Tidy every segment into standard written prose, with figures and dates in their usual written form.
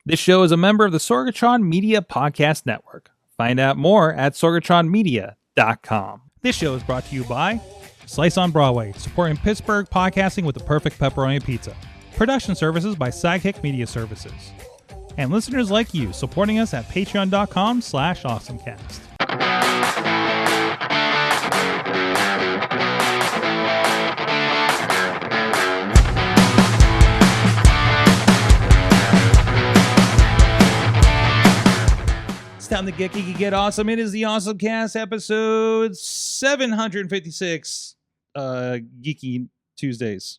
This show is a member of the Sorgatron Media Podcast Network. Find out more at sorgatronmedia.com. This show is brought to you by Slice on Broadway, supporting Pittsburgh podcasting with the perfect pepperoni pizza. Production services by Sidekick Media Services. And listeners like you, supporting us at patreon.com/AwesomeCast. It's time to get geeky, get awesome. It is the AwesomeCast episode 756, Geeky Tuesdays.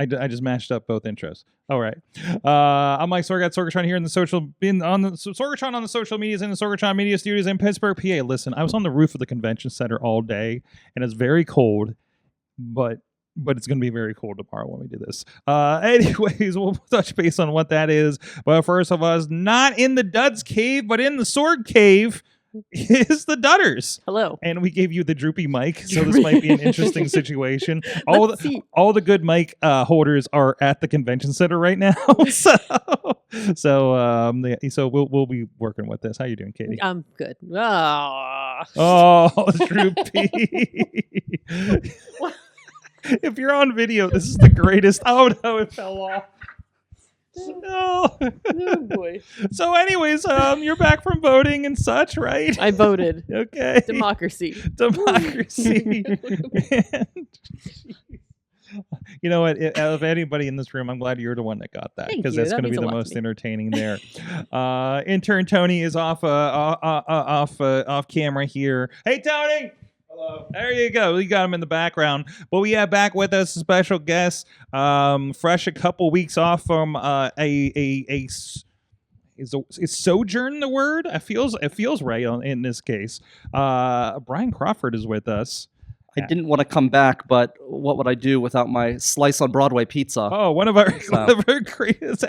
I just mashed up both intros. All right. I'm Mike Sorg at Sorgatron here in the Sorgatron on the social medias in the Sorgatron Media Studios in Pittsburgh, PA. Listen, I was on the roof of the convention center all day, and it's very cold, but it's going to be very cold tomorrow when we do this. Anyways, we'll touch base on what that is. But first of all, not in the Duds Cave, but in the Sorg Cave is the Dudders. Hello. And we gave you the droopy mic, so this might be an interesting situation. All the good mic holders are at the convention center right now. so we'll be working with this. How you doing, Katie? I'm good. Oh, droopy. If you're on video, this is the greatest. Oh no, it fell off. No. Oh boy. So anyways, you're back from voting and such, right? I voted. Okay. Democracy. You know what? Of anybody in this room, I'm glad you're the one that got that, because that's going to be the most entertaining there. Intern Tony is off camera here. Hey, Tony. Hello. There you go. We got him in the background. But we have back with us a special guest, fresh a couple weeks off from is sojourn the word? It feels right in this case. Brian Crawford is with us. I didn't want to come back, but what would I do without my Slice on Broadway pizza? Oh, one of our greatest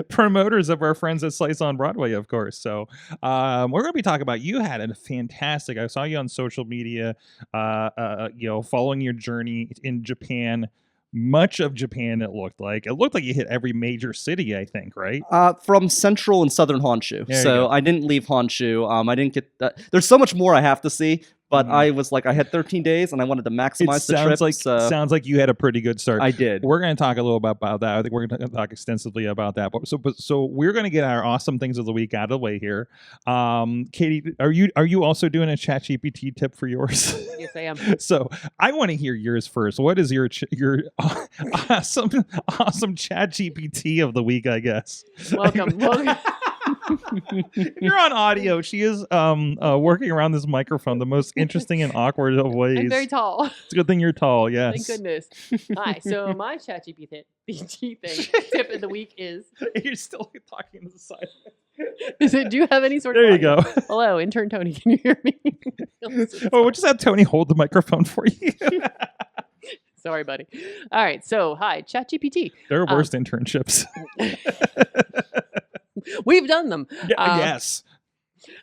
promoters of our friends at Slice on Broadway, of course. So we're going to be talking about, you had a fantastic, I saw you on social media, following your journey in Japan. Much of Japan, it looked like you hit every major city, I think, right? From central and southern Honshu. So I didn't leave Honshu. I didn't get that. There's so much more I have to see. But I was like, I had 13 days and I wanted to maximize the trip. Sounds like you had a pretty good start. I did. We're going to talk a little about that. I think we're going to talk extensively about that. So we're going to get our awesome things of the week out of the way here. Katie, are you also doing a ChatGPT tip for yours? Yes, I am. So I want to hear yours first. What is your awesome ChatGPT of the week, I guess? Welcome. If you're on audio, she is working around this microphone the most interesting and awkward of ways. I'm very tall. It's a good thing you're tall, yes. Thank goodness. Hi. So my ChatGPT tip of the week is... You're still talking to the side. Is it? Do you have any sort of... There audio? you go. Hello, intern Tony. Can you hear me? We'll just have Tony hold the microphone for you. Sorry, buddy. All right. So, hi, ChatGPT. There are worst internships. We've done them. Yes.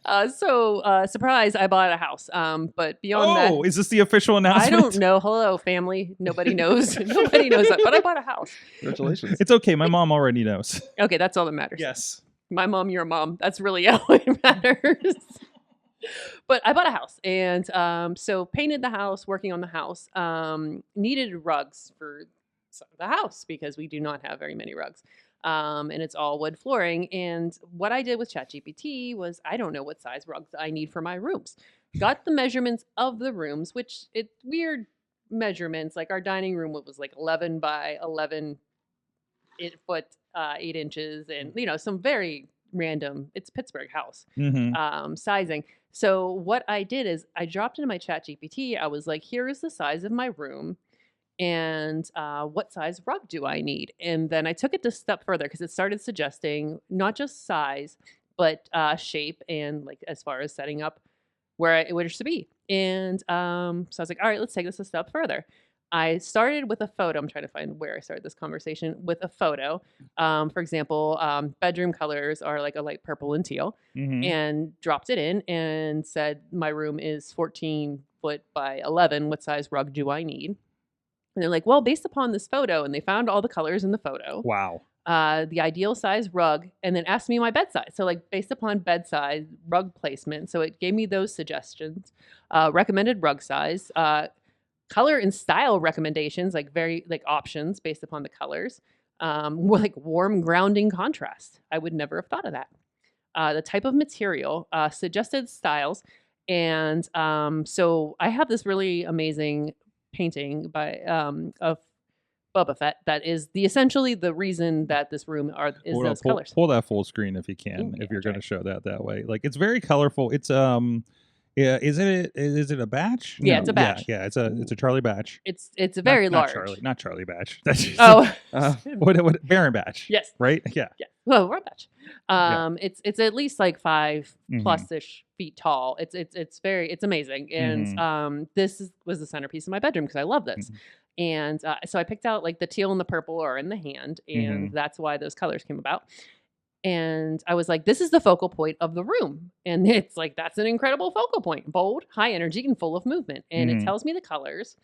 Surprise, I bought a house. But beyond that... Oh, is this the official announcement? I don't know. Hello, family. Nobody knows. Nobody knows that. But I bought a house. Congratulations. It's okay. My mom already knows. Okay, that's all that matters. Yes. My mom, your mom. That's really all it matters. But I bought a house. And so painted the house, working on the house. Needed rugs for the house because we do not have very many rugs. And it's all wood flooring. And what I did with ChatGPT was, I don't know what size rugs I need for my rooms. Got the measurements of the rooms, which it's weird measurements. Like our dining room was like 11 by 11 foot, 8 inches, and some very random. It's Pittsburgh house sizing. So what I did is I dropped into my ChatGPT. I was like, here is the size of my room. And what size rug do I need? And then I took it a step further because it started suggesting not just size, but shape and like as far as setting up where it wished to be. And so I was like, all right, let's take this a step further. I started with a photo. I'm trying to find where I started this conversation with a photo. For example, bedroom colors are like a light purple and teal, and dropped it in and said, my room is 14 foot by 11. What size rug do I need? And they're like, well, based upon this photo, and they found all the colors in the photo. Wow. the ideal size rug, and then asked me my bed size. So like based upon bed size, rug placement. So it gave me those suggestions, recommended rug size, color and style recommendations, like options based upon the colors, like warm grounding contrast. I would never have thought of that. The type of material, suggested styles. And so I have this really amazing painting by of Boba Fett that is essentially the reason that this room is those colors. Pull that full screen if you can, if you're going to show that way. Like it's very colorful. It's yeah, is it a batch? Yeah, No. it's a batch. Yeah, it's a Charlie batch. It's very large. Not Charlie batch. Oh, what Baron batch? Yes. Right? Yeah. Yeah. Well, we're a batch. It's at least like 5+ feet tall. It's amazing. And this was the centerpiece of my bedroom because I love this. And so I picked out like the teal and the purple are in the hand, and that's why those colors came about. And I was like, this is the focal point of the room. And it's like, that's an incredible focal point. Bold, high energy, and full of movement. And it tells me the colors.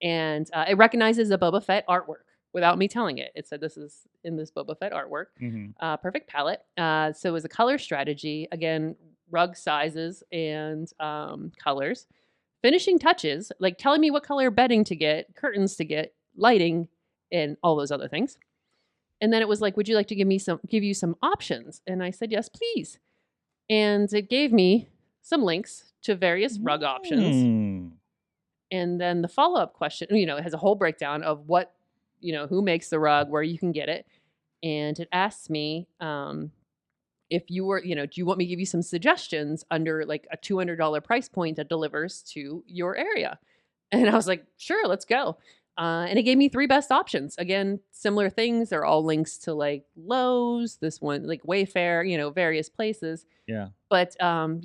And it recognizes the Boba Fett artwork without me telling it. It said this is in this Boba Fett artwork. Perfect palette. So it was a color strategy. Again, rug sizes and colors. Finishing touches, like telling me what color bedding to get, curtains to get, lighting, and all those other things. And then it was like, would you like to give you some options? And I said, yes, please. And it gave me some links to various rug options. And then the follow-up question, it has a whole breakdown of what, who makes the rug, where you can get it. And it asked me if you were, do you want me to give you some suggestions under like a $200 price point that delivers to your area? And I was like, sure, let's go. And it gave me 3 best options. Again, similar things. They're all links to like Lowe's, this one, like Wayfair, various places. Yeah. But and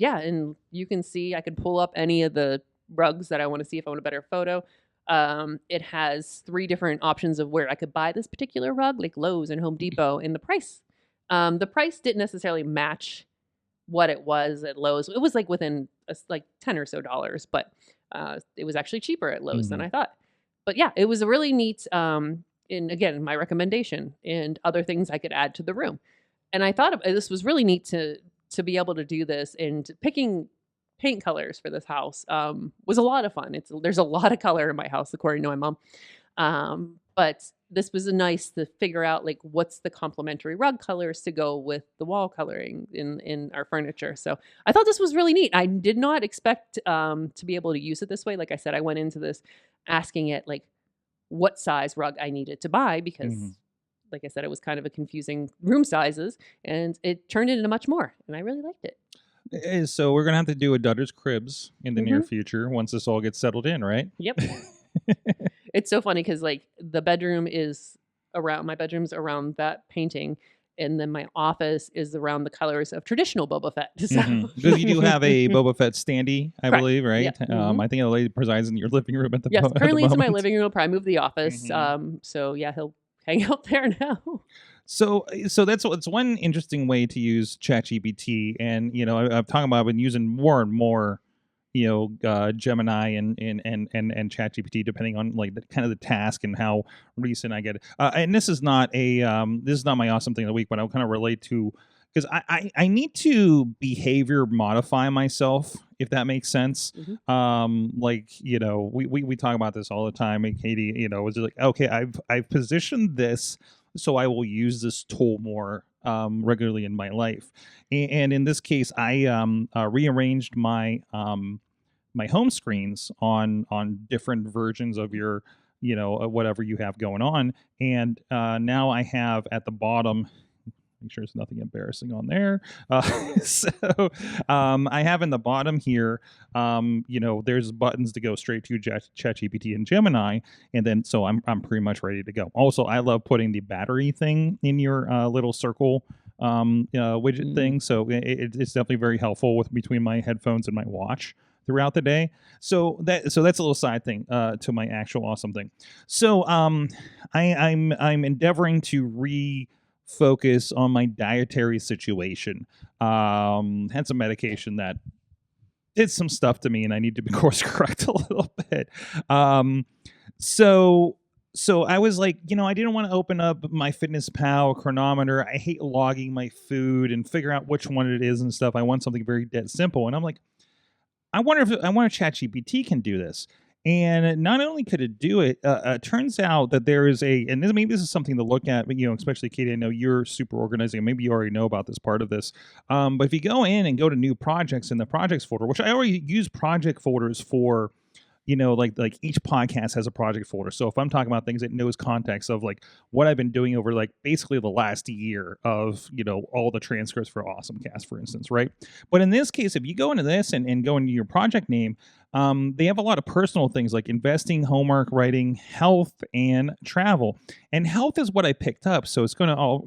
you can see, I could pull up any of the rugs that I want to see if I want a better photo. It has 3 different options of where I could buy this particular rug, like Lowe's and Home Depot, and the price. The price didn't necessarily match what it was at Lowe's. It was like within like $10 or so, but it was actually cheaper at Lowe's than I thought. But yeah, it was a really neat, and again, my recommendation and other things I could add to the room. And I thought this was really neat to be able to do this, and picking paint colors for this house was a lot of fun. There's a lot of color in my house, according to my mom. But this was nice to figure out like what's the complementary rug colors to go with the wall coloring in our furniture. So I thought this was really neat. I did not expect to be able to use it this way. Like I said, I went into this asking it like what size rug I needed to buy because like I said, it was kind of a confusing room sizes, and it turned into much more, and I really liked it. So we're going to have to do a Dutter's Cribs in the near future once this all gets settled in, right? Yep. It's so funny because like my bedroom's around that painting, and then my office is around the colors of traditional Boba Fett. So. Because you do have a Boba Fett standee, I believe, right? Yeah. I think the lady presides in your living room at the yes, moment. currently it's in my living room. I'll probably move the office. So yeah, he'll hang out there now. So it's one interesting way to use ChatGPT, and I've been using more and more, Gemini and ChatGPT, depending on like the kind of the task and how recent I get it. And this is not my awesome thing of the week, but I'll kind of relate to, because I need to behavior modify myself, if that makes sense. We talk about this all the time, and Katie, it's like, okay, I've positioned this so I will use this tool more regularly in my life. And in this case, I rearranged my my home screens on different versions of your, whatever you have going on. And now I have at the bottom, make sure there's nothing embarrassing on there. So I have in the bottom here, there's buttons to go straight to ChatGPT and Gemini, and then so I'm pretty much ready to go. Also, I love putting the battery thing in your little circle widget thing. So it's definitely very helpful between my headphones and my watch throughout the day. So that's a little side thing to my actual awesome thing. So I'm endeavoring to focus on my dietary situation. Had some medication that did some stuff to me, and I need to be course correct a little bit. So So I was like, I didn't want to open up my Fitness Pal chronometer. I hate logging my food and figure out which one it is and stuff. I want something very dead simple. And I'm like, I wonder if ChatGPT can do this. And not only could it do it, turns out that there is and maybe this is something to look at, but especially Katie, I know you're super organizing, and maybe you already know about this part of this. But if you go in and go to new projects in the projects folder, which I already use project folders for, like each podcast has a project folder. So if I'm talking about things, it knows context of like what I've been doing over like basically the last year of, all the transcripts for AwesomeCast, for instance, right? But in this case, if you go into this and go into your project name, they have a lot of personal things like investing, homework, writing, health, and travel. And health is what I picked up. So it's going to all,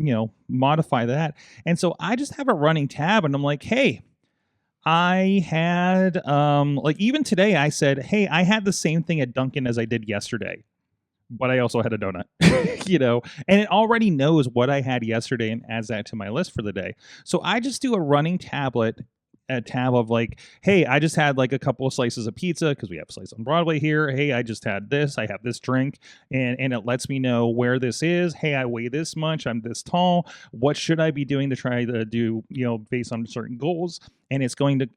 modify that. And so I just have a running tab and I'm like, hey, I had like even today I said, hey, I had the same thing at Dunkin' as I did yesterday, but I also had a donut, and it already knows what I had yesterday and adds that to my list for the day. So I just do a running tab of like, hey, I just had like a couple of slices of pizza because we have a slice on Broadway here. Hey, I just had this. I have this drink, and it lets me know where this is. Hey, I weigh this much. I'm this tall. What should I be doing to try to do, based on certain goals? And it's going to,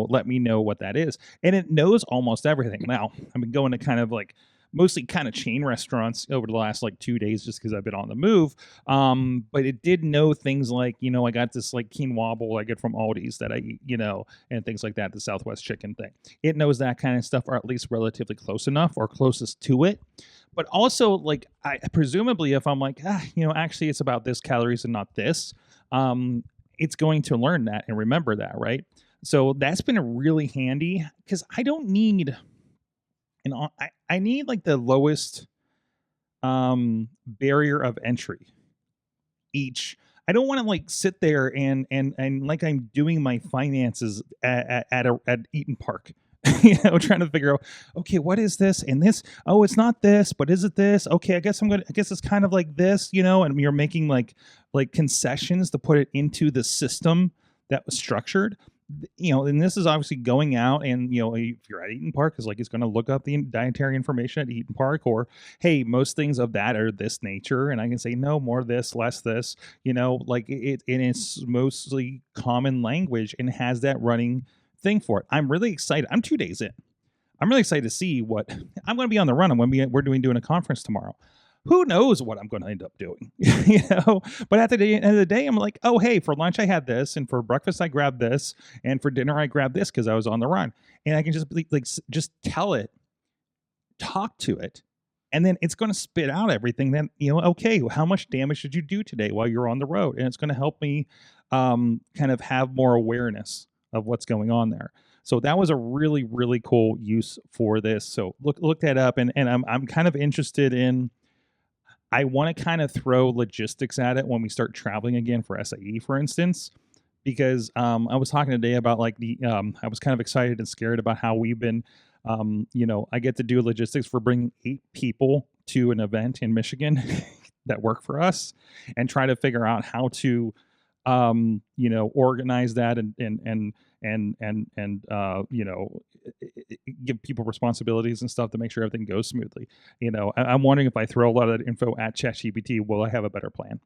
let me know what that is. And it knows almost everything. Now, I've been going to kind of like mostly kind of chain restaurants over the last like 2 days just because I've been on the move. But it did know things like, I got this like quinoa bowl I get from Aldi's that I eat, and things like that, the Southwest chicken thing. It knows that kind of stuff, or at least relatively close enough or closest to it. But also, like, I presumably if I'm like, actually it's about this calories and not this, it's going to learn that and remember that, right? So that's been really handy because I don't need, I need like the lowest barrier of entry each. I don't want to like sit there and like I'm doing my finances at Eaton Park, trying to figure out, okay, what is this and this? Oh, it's not this, but is it this? Okay, I guess it's kind of like this, and you're making like concessions to put it into the system that was structured. And this is obviously going out and, if you're at Eaton Park, it's going to look up the dietary information at Eaton Park, or, hey, most things of that are this nature. And I can say, no, more this, less this, like it's mostly common language and has that running thing for it. I'm really excited. I'm 2 days in. I'm really excited to see what I'm going to be on the run. And when we're doing a conference tomorrow. Who knows what I'm going to end up doing, But at the end of the day, I'm like, oh, hey, for lunch I had this, and for breakfast I grabbed this, and for dinner I grabbed this because I was on the run, and I can just just tell it, talk to it, and then it's going to spit out everything. Then okay, how much damage did you do today while you're on the road? And it's going to help me kind of have more awareness of what's going on there. So that was a really, really cool use for this. So look that up, and I'm kind of interested in. I want to kind of throw logistics at it when we start traveling again for SAE, for instance, because I was talking today about like I was kind of excited and scared about how we've been, I get to do logistics for bringing 8 people to an event in Michigan that work for us and try to figure out how to, organize that and give people responsibilities and stuff to make sure everything goes smoothly. I'm wondering if I throw a lot of that info at ChatGPT, will I have a better plan,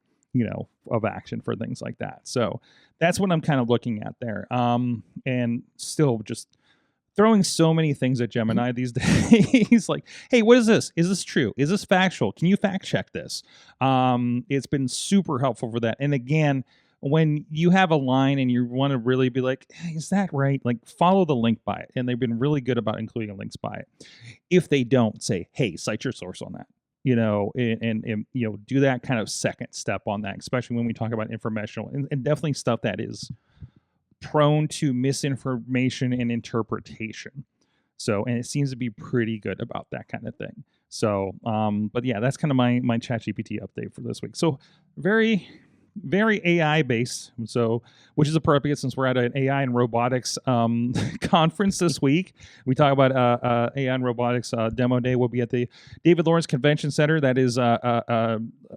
of action for things like that? So that's what I'm kind of looking at there. And still just throwing so many things at Gemini these days. Like, hey, what is this? Is this true? Is this factual? Can you fact check this? It's been super helpful for that. And again, when you have a line and you want to really be like, hey, is that right? Like, follow the link by it. And they've been really good about including links by it. If they don't, say, hey, cite your source on that, and do that kind of second step on that, especially when we talk about informational and definitely stuff that is prone to misinformation and interpretation. So, and it seems to be pretty good about that kind of thing. So, but yeah, that's kind of my ChatGPT update for this week. So very, very AI based, so which is appropriate since we're at an AI and robotics conference this week. We talk about AI and robotics demo day. Will be at the David Lawrence Convention Center. That is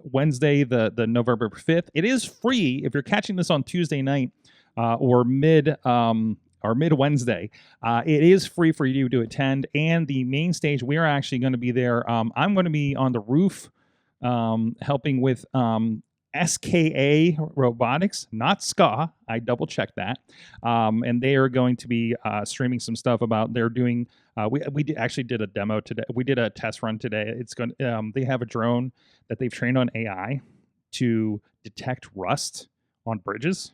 Wednesday, the November 5th. It is free if you're catching this on Tuesday night or mid or mid-Wednesday. It is free for you to attend, and the main stage, we are actually going to be there. I'm going to be on the roof helping with SKA Robotics, not SKA. I double-checked that. And they are going to be streaming some stuff about they're doing we actually did a demo today. We did a test run today. It's going they have a drone that they've trained on AI to detect rust on bridges,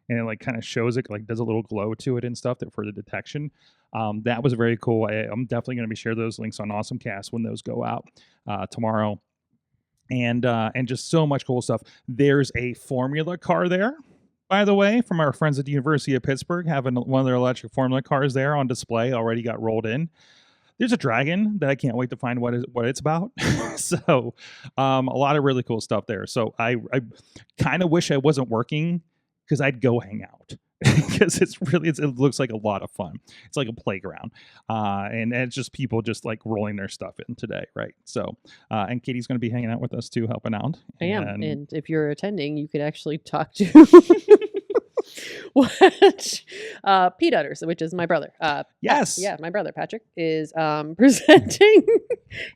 and it like kind of shows it, like does a little glow to it and stuff for the detection. That was very cool. I'm definitely going to be sharing those links on AwesomeCast when those go out tomorrow, and just so much cool stuff. There's a Formula car there, by the way, from our friends at the University of Pittsburgh, having one of their electric Formula cars there on display, already got rolled in. There's a dragon that I can't wait to find what it's about. So a lot of really cool stuff there. So I kind of wish I wasn't working, because I'd go hang out. Because it looks like a lot of fun. It's like a playground, and it's just people just like rolling their stuff in today, right? So, and Katie's going to be hanging out with us too, helping out. I am, and if you're attending, you could actually talk to Pete Utters, which is my brother. Yes, yeah, my brother Patrick is presenting.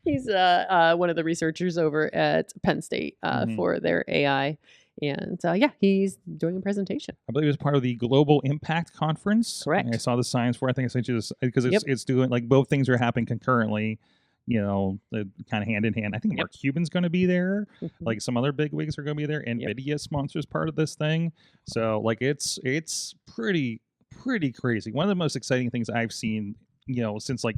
He's one of the researchers over at Penn State for their AI. And he's doing a presentation. I believe it was part of the Global Impact Conference. Correct. I saw the signs for it. I think I sent you this because it's doing like both things are happening concurrently, kind of hand in hand. I think Mark Cuban's going to be there. Mm-hmm. Like some other big wigs are going to be there. NVIDIA sponsors part of this thing. So like it's pretty crazy. One of the most exciting things I've seen, since like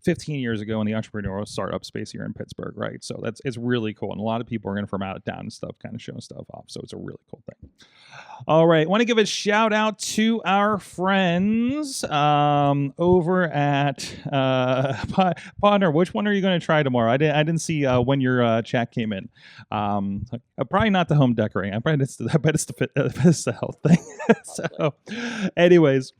15 years ago in the entrepreneurial startup space here in Pittsburgh, right? So it's really cool. And a lot of people are going from out of town and stuff, kind of showing stuff off. So it's a really cool thing. All right. Want to give a shout out to our friends over at Partner. Which one are you going to try tomorrow? I didn't see when your chat came in. Probably not the home decorating. I bet it's the health thing. So anyways,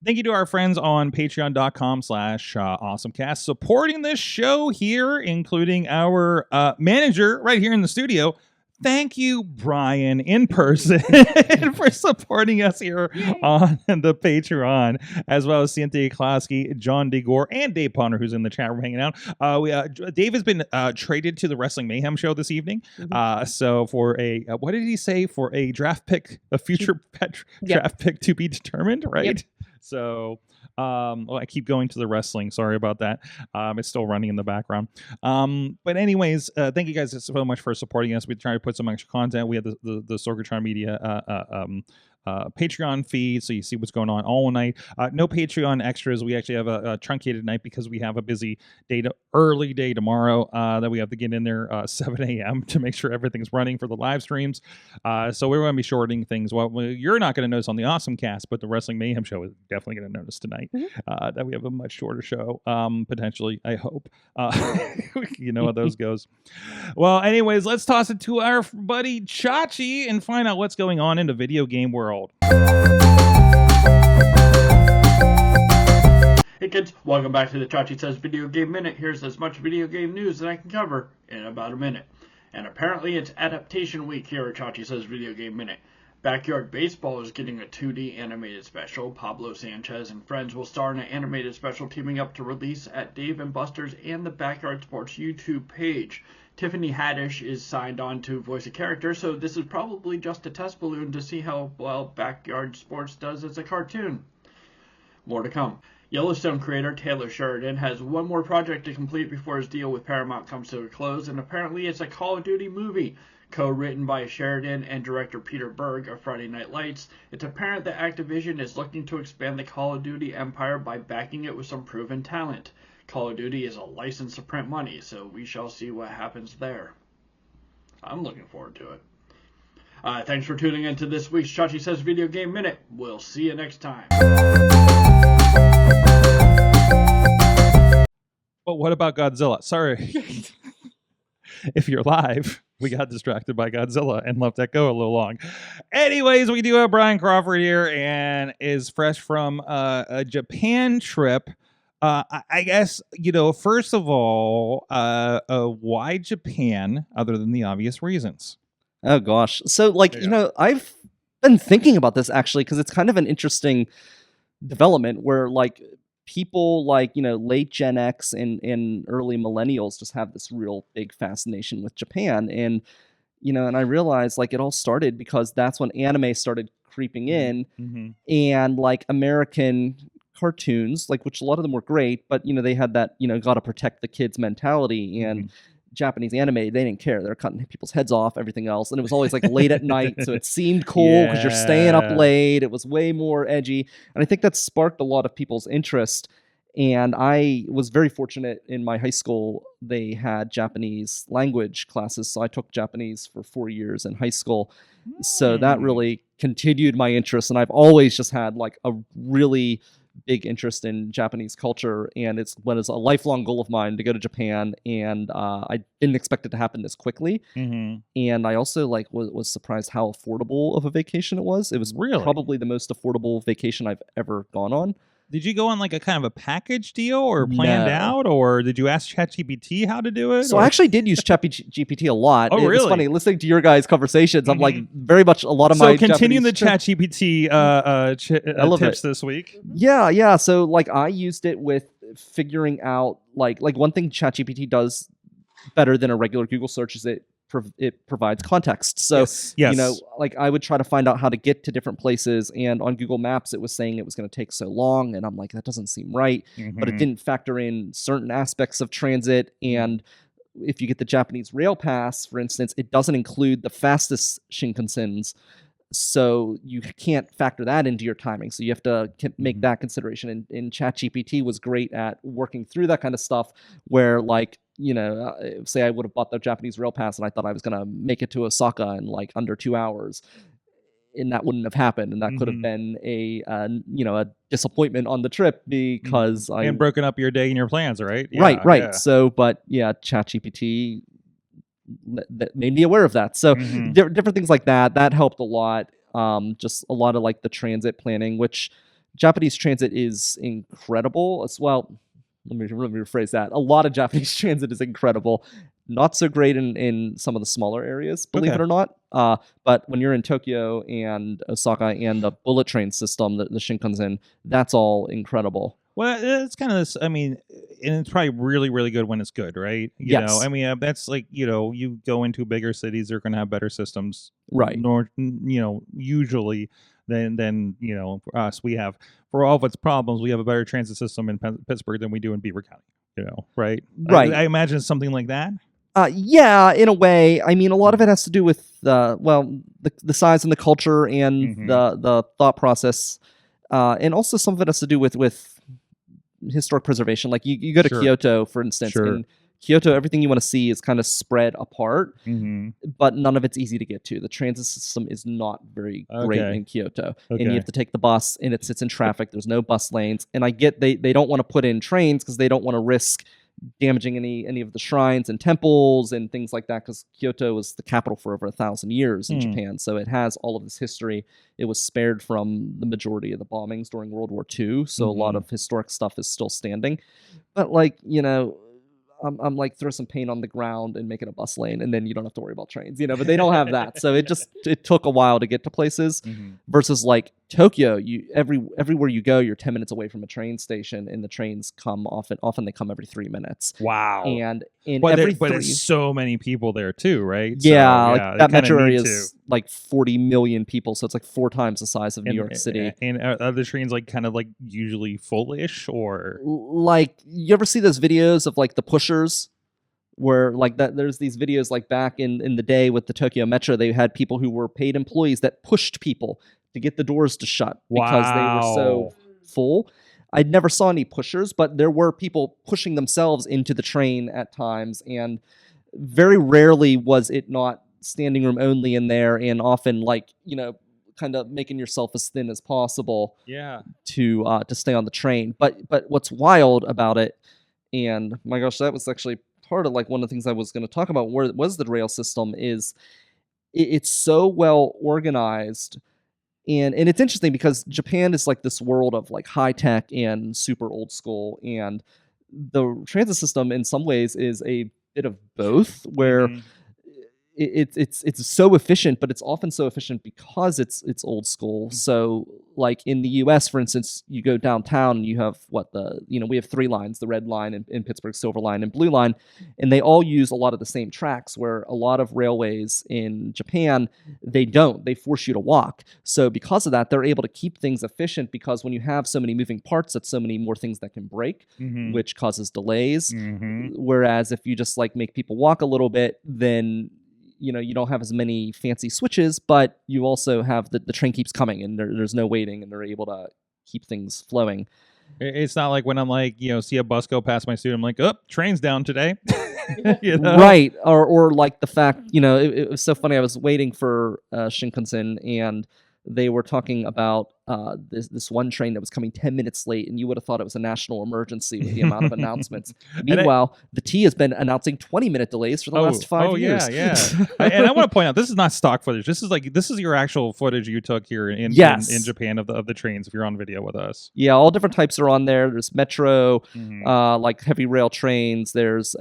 thank you to our friends on patreon.com/awesomecast supporting this show here, including our manager right here in the studio. Thank you, Brian, in person for supporting us here on the Patreon, as well as Cynthia Klosky, John DeGore, and Dave Ponder, who's in the chat room hanging out. Dave has been traded to the Wrestling Mayhem show this evening. Mm-hmm. So for what did he say? For a draft pick, a future draft pick to be determined, right? Yep. So, I keep going to the wrestling. Sorry about that. It's still running in the background. But anyways, thank you guys so much for supporting us. We try to put some extra content. We have the Sorgatron Media Patreon feed, so you see what's going on all night. No Patreon extras. We actually have a truncated night because we have a busy early day tomorrow that we have to get in there 7 a.m. to make sure everything's running for the live streams. So we're going to be shortening things. Well, you're not going to notice on the AwesomeCast, but the Wrestling Mayhem show is definitely going to notice tonight that we have a much shorter show, potentially, I hope. You know how those goes. Well, anyways, let's toss it to our buddy Chachi and find out what's going on in the video game world. Hey kids, welcome back to the Chachi Says Video Game Minute. Here's as much video game news that I can cover in about a minute. And apparently it's adaptation week here at Chachi Says Video Game Minute. Backyard Baseball is getting a 2D animated special. Pablo Sanchez and friends will star in an animated special teaming up to release at Dave & Buster's and the Backyard Sports YouTube page. Tiffany Haddish is signed on to voice a character, so this is probably just a test balloon to see how well Backyard Sports does as a cartoon. More to come. Yellowstone creator Taylor Sheridan has one more project to complete before his deal with Paramount comes to a close, and apparently it's a Call of Duty movie. Co-written by Sheridan and director Peter Berg of Friday Night Lights, it's apparent that Activision is looking to expand the Call of Duty empire by backing it with some proven talent. Call of Duty is a license to print money, so we shall see what happens there. I'm looking forward to it. Thanks for tuning in to this week's Chachi Says Video Game Minute. We'll see you next time. But what about Godzilla? Sorry. If you're live, we got distracted by Godzilla and let that go a little long. Anyways, we do have Brian Crawford here and is fresh from a Japan trip. I guess, first of all, why Japan other than the obvious reasons? Oh, gosh. So, I've been thinking about this actually because it's kind of an interesting development where like people like, late Gen X and early millennials just have this real big fascination with Japan. And, and I realized like it all started because that's when anime started creeping in and like American cartoons, like which a lot of them were great, but they had that, gotta protect the kids mentality. And Japanese anime, they didn't care. They're cutting people's heads off, everything else. And it was always like late at night. So it seemed cool because you're staying up late. It was way more edgy. And I think that sparked a lot of people's interest. And I was very fortunate in my high school. They had Japanese language classes. So I took Japanese for 4 years in high school. So that really continued my interest. And I've always just had like a really big interest in Japanese culture, and it's a lifelong goal of mine to go to Japan, and I didn't expect it to happen this quickly. And I also like was surprised how affordable of a vacation it was. It was probably the most affordable vacation I've ever gone on. Did you go on like a kind of a package deal or planned out, or did you ask ChatGPT how to do it? So I actually did use ChatGPT a lot. Oh, really? It's funny listening to your guys' conversations. I'm like very much a lot of my. So continuing the ChatGPT tips this week. Yeah. So like I used it with figuring out like one thing ChatGPT does better than a regular Google search is it provides context. So, like I would try to find out how to get to different places, and on Google Maps, it was saying it was going to take so long, and I'm like, that doesn't seem right. But it didn't factor in certain aspects of transit. And if you get the Japanese rail pass, for instance, it doesn't include the fastest Shinkansens. So you can't factor that into your timing. So you have to make that consideration. And ChatGPT was great at working through that kind of stuff where like, say I would have bought the Japanese rail pass and I thought I was going to make it to Osaka in like under 2 hours. And that wouldn't have happened. And that could have been a disappointment on the trip because and broken up your day and your plans, right? Yeah, right. Yeah. So, but yeah, ChatGPT that made me aware of that. So different things like that helped a lot. Just a lot of like the transit planning, which Japanese transit is incredible as well. Let me rephrase that. A lot of Japanese transit is incredible. Not so great in some of the smaller areas, believe it or not. But when you're in Tokyo and Osaka and the bullet train system, the Shinkansen, that's all incredible. Well, it's kind of this. I mean, and it's probably really, really good when it's good, right? You know, I mean, that's like you go into bigger cities, they're going to have better systems, right? Usually than for us, we have for all of its problems, we have a better transit system in Pittsburgh than we do in Beaver County. Right? Right. I imagine it's something like that. Yeah, in a way. I mean, a lot of it has to do with the size and the culture and the thought process, and also some of it has to do with historic preservation. Like you go to Kyoto, for instance. In Kyoto, everything you want to see is kind of spread apart, but none of it's easy to get to. The transit system is not very great in Kyoto, and you have to take the bus, and it sits in traffic. There's no bus lanes, and I get they don't want to put in trains because they don't want to risk damaging any of the shrines and temples and things like that, because Kyoto was the capital for over 1,000 years in Japan, so it has all of this history. It was spared from the majority of the bombings during World War II, so a lot of historic stuff is still standing. But like I'm like, throw some paint on the ground and make it a bus lane, and then you don't have to worry about trains, but they don't have that. So it took a while to get to places versus like Tokyo. Everywhere you go, you're 10 minutes away from a train station, and the trains come often they come every 3 minutes. Wow. And but there's so many people there too, right? Yeah, so, that metro area is like 40 million people, so it's like 4 times the size of New York City. And are the trains like kind of like usually full-ish, or like you ever see those videos of like the pushers? Where like that, there's these videos like back in the day with the Tokyo Metro, they had people who were paid employees that pushed people to get the doors to shut because they were so full. I never saw any pushers, but there were people pushing themselves into the train at times, and very rarely was it not standing room only in there, and often like kind of making yourself as thin as possible to stay on the train. But what's wild about it, and my gosh, that was actually part of like one of the things I was going to talk about was the rail system, is it's so well organized. And it's interesting because Japan is like this world of like high tech and super old school, and the transit system in some ways is a bit of both, where it's so efficient, but it's often so efficient because it's old school. So like in the US, for instance, you go downtown and you have we have 3 lines, the red line in Pittsburgh, silver line, and blue line, and they all use a lot of the same tracks, where a lot of railways in Japan, they force you to walk. So because of that, they're able to keep things efficient, because when you have so many moving parts, that's so many more things that can break, which causes delays. Whereas if you just like make people walk a little bit, then you don't have as many fancy switches, but you also have the train keeps coming, and there's no waiting, and they're able to keep things flowing. It's not like when I'm like, see a bus go past my street, I'm like, oh, train's down today. Right. Or like the fact, it was so funny. I was waiting for Shinkansen, and they were talking about this one train that was coming 10 minutes late, and you would have thought it was a national emergency with the amount of announcements. Meanwhile, the T has been announcing 20-minute delays for the last 5 years. Yeah. And I want to point out, this is not stock footage. This is your actual footage you took here in Japan of the trains, if you're on video with us. Yeah, all different types are on there. There's metro, like heavy rail trains. There's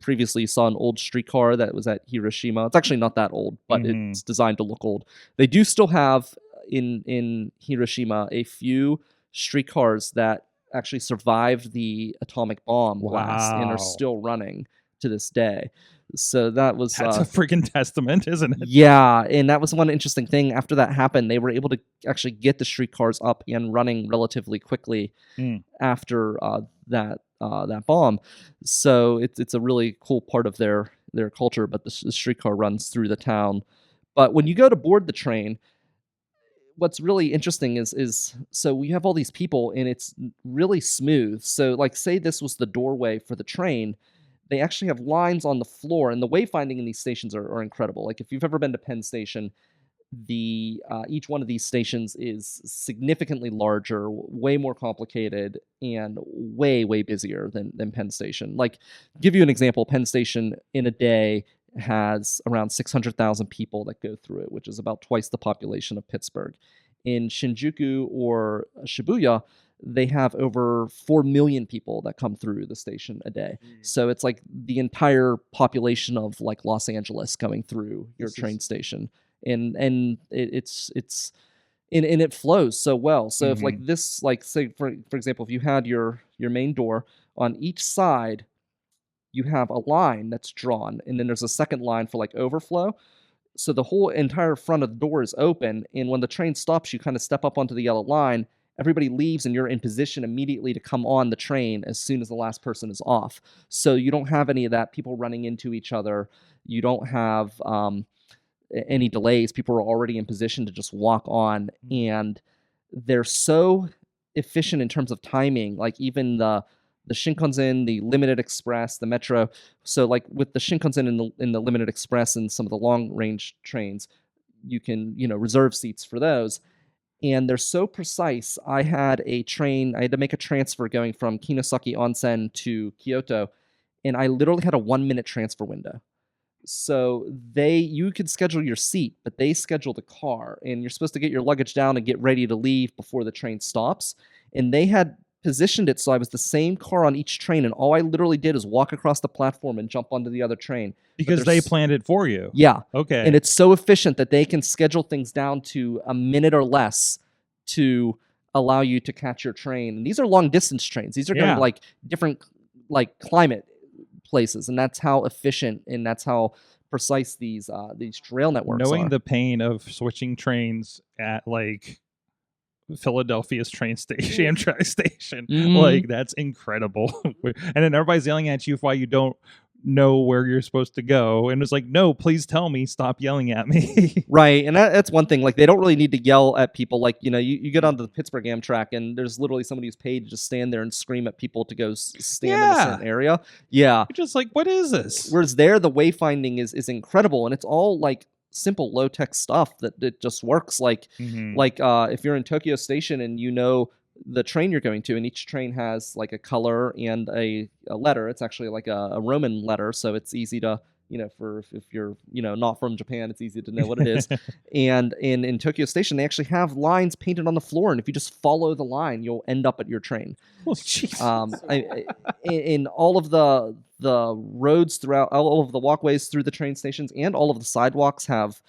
previously you saw an old streetcar that was at Hiroshima. It's actually not that old, but it's designed to look old. They do still have in Hiroshima a few streetcars that actually survived the atomic bomb blast and are still running to this day. So that's a freaking testament, isn't it? Yeah, and that was one interesting thing. After that happened, they were able to actually get the streetcars up and running relatively quickly after that bomb. So it's a really cool part of their culture. But the streetcar runs through the town. But when you go to board the train, what's really interesting is so we have all these people, and it's really smooth. So like, say this was the doorway for the train, they actually have lines on the floor, and the wayfinding in these stations are incredible. Like if you've ever been to Penn Station, each one of these stations is significantly larger, way more complicated, and way busier than Penn Station. Like, give you an example, Penn Station in a day has around 600,000 people that go through it, which is about twice the population of Pittsburgh. In Shinjuku or Shibuya, they have over 4 million people that come through the station a day. So it's like the entire population of like Los Angeles coming through your train station. And it's and it flows so well. So if like this, like say for example, if you had your main door, on each side you have a line that's drawn, and then there's a second line for like overflow. So the whole entire front of the door is open, and when the train stops, you kind of step up onto the yellow line. Everybody leaves, and you're in position immediately to come on the train as soon as the last person is off. So you don't have any of that, people running into each other. You don't have any delays. People are already in position to just walk on, and they're so efficient in terms of timing. Like even the Shinkansen, the Limited Express, the Metro. So like with the Shinkansen and the Limited Express and some of the long range trains, you can, reserve seats for those. And they're so precise. I had to make a transfer going from Kinosaki Onsen to Kyoto, and I literally had a 1-minute transfer window. So you could schedule your seat, but they schedule the car, and you're supposed to get your luggage down and get ready to leave before the train stops. And they had positioned it so I was the same car on each train, and all I literally did is walk across the platform and jump onto the other train. Because they planned it for you. Yeah. Okay. And it's so efficient that they can schedule things down to a minute or less to allow you to catch your train. And these are long distance trains. These are going to like different like climate places, and that's how efficient and that's how precise these rail networks Knowing are. the pain of switching trains at like Philadelphia's train station, Amtrak station, like that's incredible. And then everybody's yelling at you why you don't know where you're supposed to go, and it's like, no, please tell me, stop yelling at me. Right. And that's one thing. Like, they don't really need to yell at people. Like, you get onto the Pittsburgh Amtrak, and there's literally somebody who's paid to just stand there and scream at people to go stand in a certain area. Yeah. You're just like, what is this? Whereas there, the wayfinding is incredible, and it's all like simple low-tech stuff that it just works. Like if you're in Tokyo Station and the train you're going to, and each train has like a color and a letter. It's actually like a Roman letter, so it's easy to, if you're, not from Japan, it's easy to know what it is. And in Tokyo Station, they actually have lines painted on the floor, and if you just follow the line, you'll end up at your train. Oh, jeez. In all of the the roads throughout, all of the walkways through the train stations and all of the sidewalks have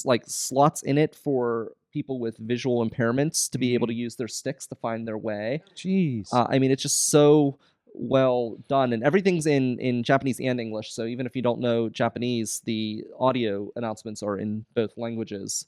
like slots in it for people with visual impairments to be able to use their sticks to find their way. Jeez. I mean, it's just so well done, and everything's in Japanese and English. So even if you don't know Japanese, the audio announcements are in both languages.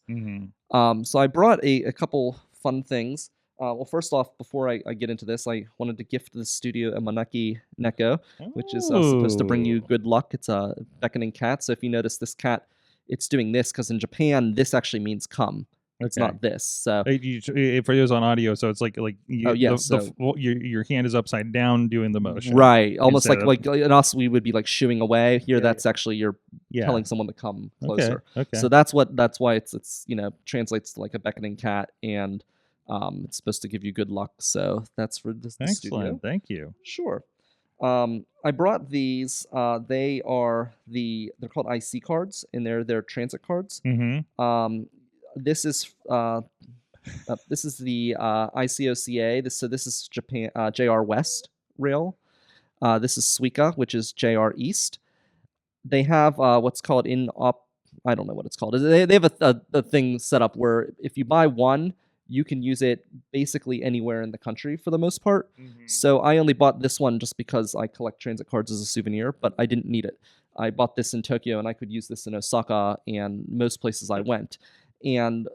So I brought a couple fun things. Well, first off, before I get into this, I wanted to gift the studio a Manaki Neko, which is supposed to bring you good luck. It's a beckoning cat. So if you notice this cat, it's doing this because in Japan, this actually means come. It's not this. So for those on audio, so it's like you, your hand is upside down doing the motion, right? Almost like in us, we would be like shooing away. Here, that's actually you're telling someone to come closer. Okay. So that's why it's translates to like a beckoning cat, and it's supposed to give you good luck. So that's for the studio. Thank you. Sure. I brought these. They're called IC cards, and they're transit cards. This is the ICOCA. This is Japan JR West Rail. This is Suica, which is JR East. They have what's called I don't know what it's called. They have a thing set up where if you buy one, you can use it basically anywhere in the country for the most part. So I only bought this one just because I collect transit cards as a souvenir, but I didn't need it. I bought this in Tokyo, and I could use this in Osaka and most places I went. And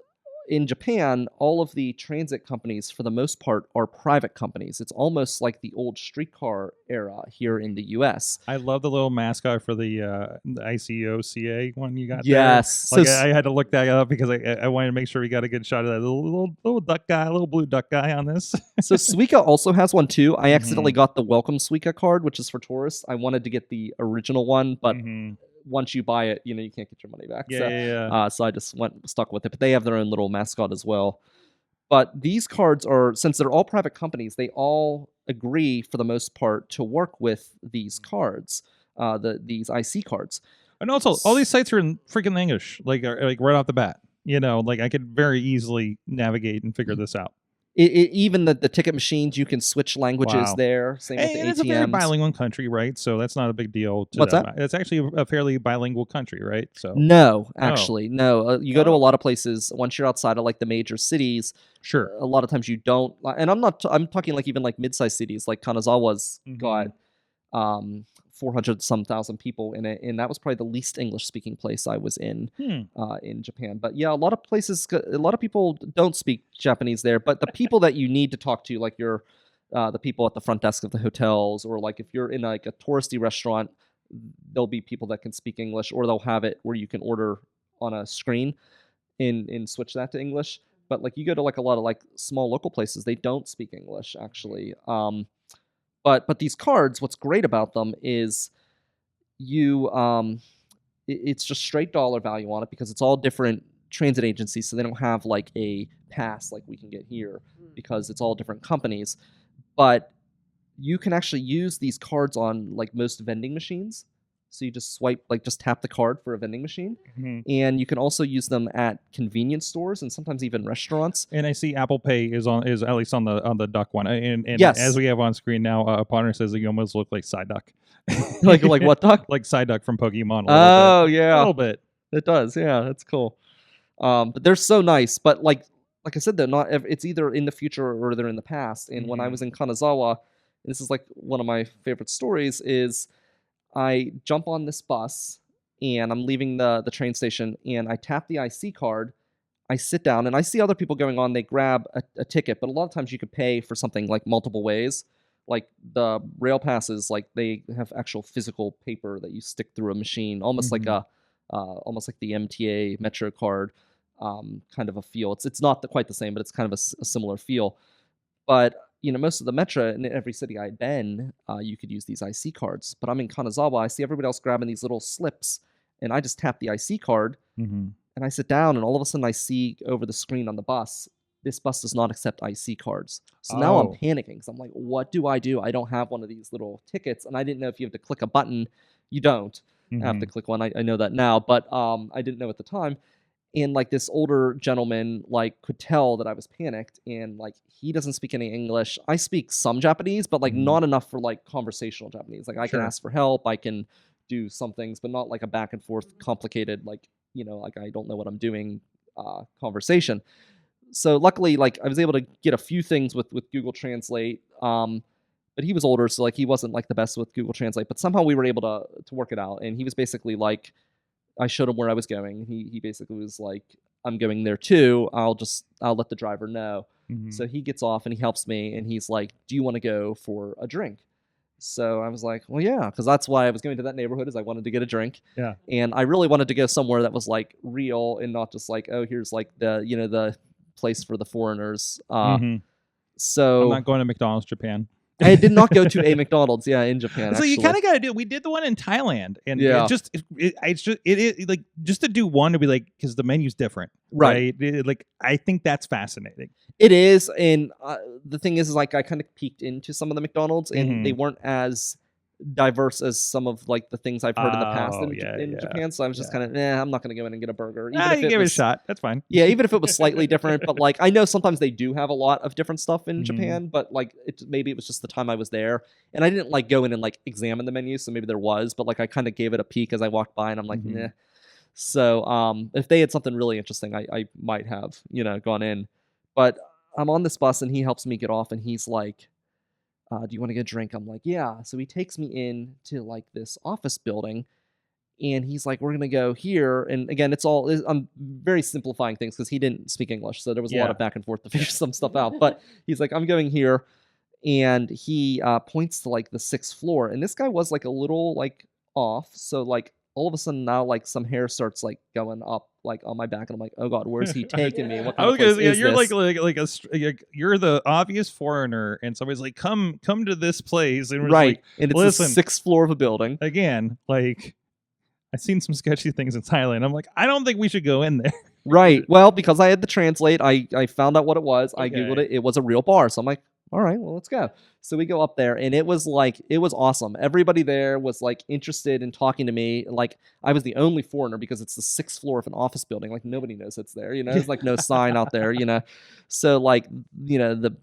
in Japan, all of the transit companies, for the most part, are private companies. It's almost like the old streetcar era here in the U.S. I love the little mascot for the ICOCA one you got. Yes, there. Like I had to look that up because I wanted to make sure we got a good shot of that little duck guy, little blue duck guy on this. So Suica also has one too. I accidentally got the Welcome Suica card, which is for tourists. I wanted to get the original one, but once you buy it, you can't get your money back. So I just stuck with it. But they have their own little mascot as well. But these cards since they're all private companies, they all agree for the most part to work with these cards, these IC cards. And also, all these sites are in freaking English, like right off the bat. Like I could very easily navigate and figure this out. Even the ticket machines, you can switch languages there. Same with the ATMs. It's a very bilingual country, right? So that's not a big deal. What's that? It's actually a fairly bilingual country, right? So no. You go to a lot of places. Once you're outside of like the major cities, sure. A lot of times you don't. And I'm talking like even like mid-sized cities, like Kanazawa's got 400,000 people in it, and that was probably the least English-speaking place I was in Japan. But yeah, a lot of people don't speak Japanese there. But the people that you need to talk to, like the people at the front desk of the hotels, or like if you're in like a touristy restaurant, there'll be people that can speak English, or they'll have it where you can order on a screen and switch that to English. But like you go to like a lot of like small local places, they don't speak English actually. But these cards, what's great about them is it's just straight dollar value on it because it's all different transit agencies, so they don't have like a pass like we can get here because it's all different companies. But you can actually use these cards on like most vending machines. So you just swipe, like just tap the card for a vending machine. And you can also use them at convenience stores and sometimes even restaurants. And I see Apple Pay is at least on the duck one. And yes. As we have on screen now, a partner says that you almost look like Psyduck. like what duck? Like Psyduck from Pokemon. Yeah. A little bit. It does. Yeah, that's cool. But they're so nice. But like I said, they're not. It's either in the future or they're in the past. And when I was in Kanazawa, this is like one of my favorite stories is I jump on this bus and I'm leaving the train station and I tap the IC card. I sit down and I see other people going on. They grab a ticket, but a lot of times you could pay for something like multiple ways. Like the rail passes, like they have actual physical paper that you stick through a machine, almost like the MTA Metro card kind of a feel. It's not quite the same, but it's kind of a similar feel. But most of the metro in every city I'd been, you could use these IC cards. But I'm in Kanazawa, I see everybody else grabbing these little slips, and I just tap the IC card, and I sit down, and all of a sudden I see over the screen on the bus, this bus does not accept IC cards. So now I'm panicking, because I'm like, what do? I don't have one of these little tickets, and I didn't know if you have to click a button. You don't have to click one. I know that now, but I didn't know at the time. And like this older gentleman like could tell that I was panicked, and like he doesn't speak any English. I speak some Japanese, but like not enough for like conversational Japanese. Like I can Sure. ask for help, I can do some things, but not like a back and forth complicated, like, like I don't know what I'm doing conversation. So luckily, like I was able to get a few things with Google Translate. But he was older, so like he wasn't like the best with Google Translate. But somehow we were able to work it out. And he was basically like, I showed him where I was going. He basically was like, I'm going there too. I'll let the driver know. So he gets off and he helps me, and he's like, do you want to go for a drink? So I was like, well, yeah, because that's why I was going to that neighborhood, is I wanted to get a drink. Yeah. And I really wanted to go somewhere that was like real and not just like, oh, here's like the place for the foreigners. So I'm not going to McDonald's Japan. I did not go to a McDonald's, in Japan. So you kind of got to do. We did the one in Thailand, and it's just like just to do one to be like, because the menu's different, right? Like I think that's fascinating. It is, and the thing is like I kind of peeked into some of the McDonald's, and they weren't as diverse as some of like the things I've heard in the past in Japan. So I was just kind of, I'm not going to go in and get a burger. Even if you give it a shot. That's fine. Yeah, even if it was slightly different. But like I know sometimes they do have a lot of different stuff in Japan, but like maybe it was just the time I was there, and I didn't like go in and like examine the menu. So maybe there was, but like I kind of gave it a peek as I walked by, and I'm like, nah. So if they had something really interesting, I might have gone in. But I'm on this bus, and he helps me get off, and he's like, do you want to get a drink? I'm like, yeah. So he takes me in to like this office building, and he's like, we're going to go here. And again, I'm very simplifying things because he didn't speak English. So there was a lot of back and forth to figure some stuff out. But he's like, I'm going here. And he points to like the 6th floor. And this guy was like a little like off. So like all of a sudden now like some hair starts like going up like on my back, and I'm like, oh god, where's he taking me? What kind of place is you're this? you're the obvious foreigner, and somebody's like, come to this place, and we're right, like, and it's the 6th floor of a building. Again, like I've seen some sketchy things in Thailand. I'm like, I don't think we should go in there. Right. Well, because I had the translate, I found out what it was. I googled it. It was a real bar. So I'm like, all right, well, let's go. So we go up there, and it was awesome. Everybody there was like interested in talking to me. Like I was the only foreigner because it's the 6th floor of an office building. Like nobody knows it's there, There's like no sign out there, So like, the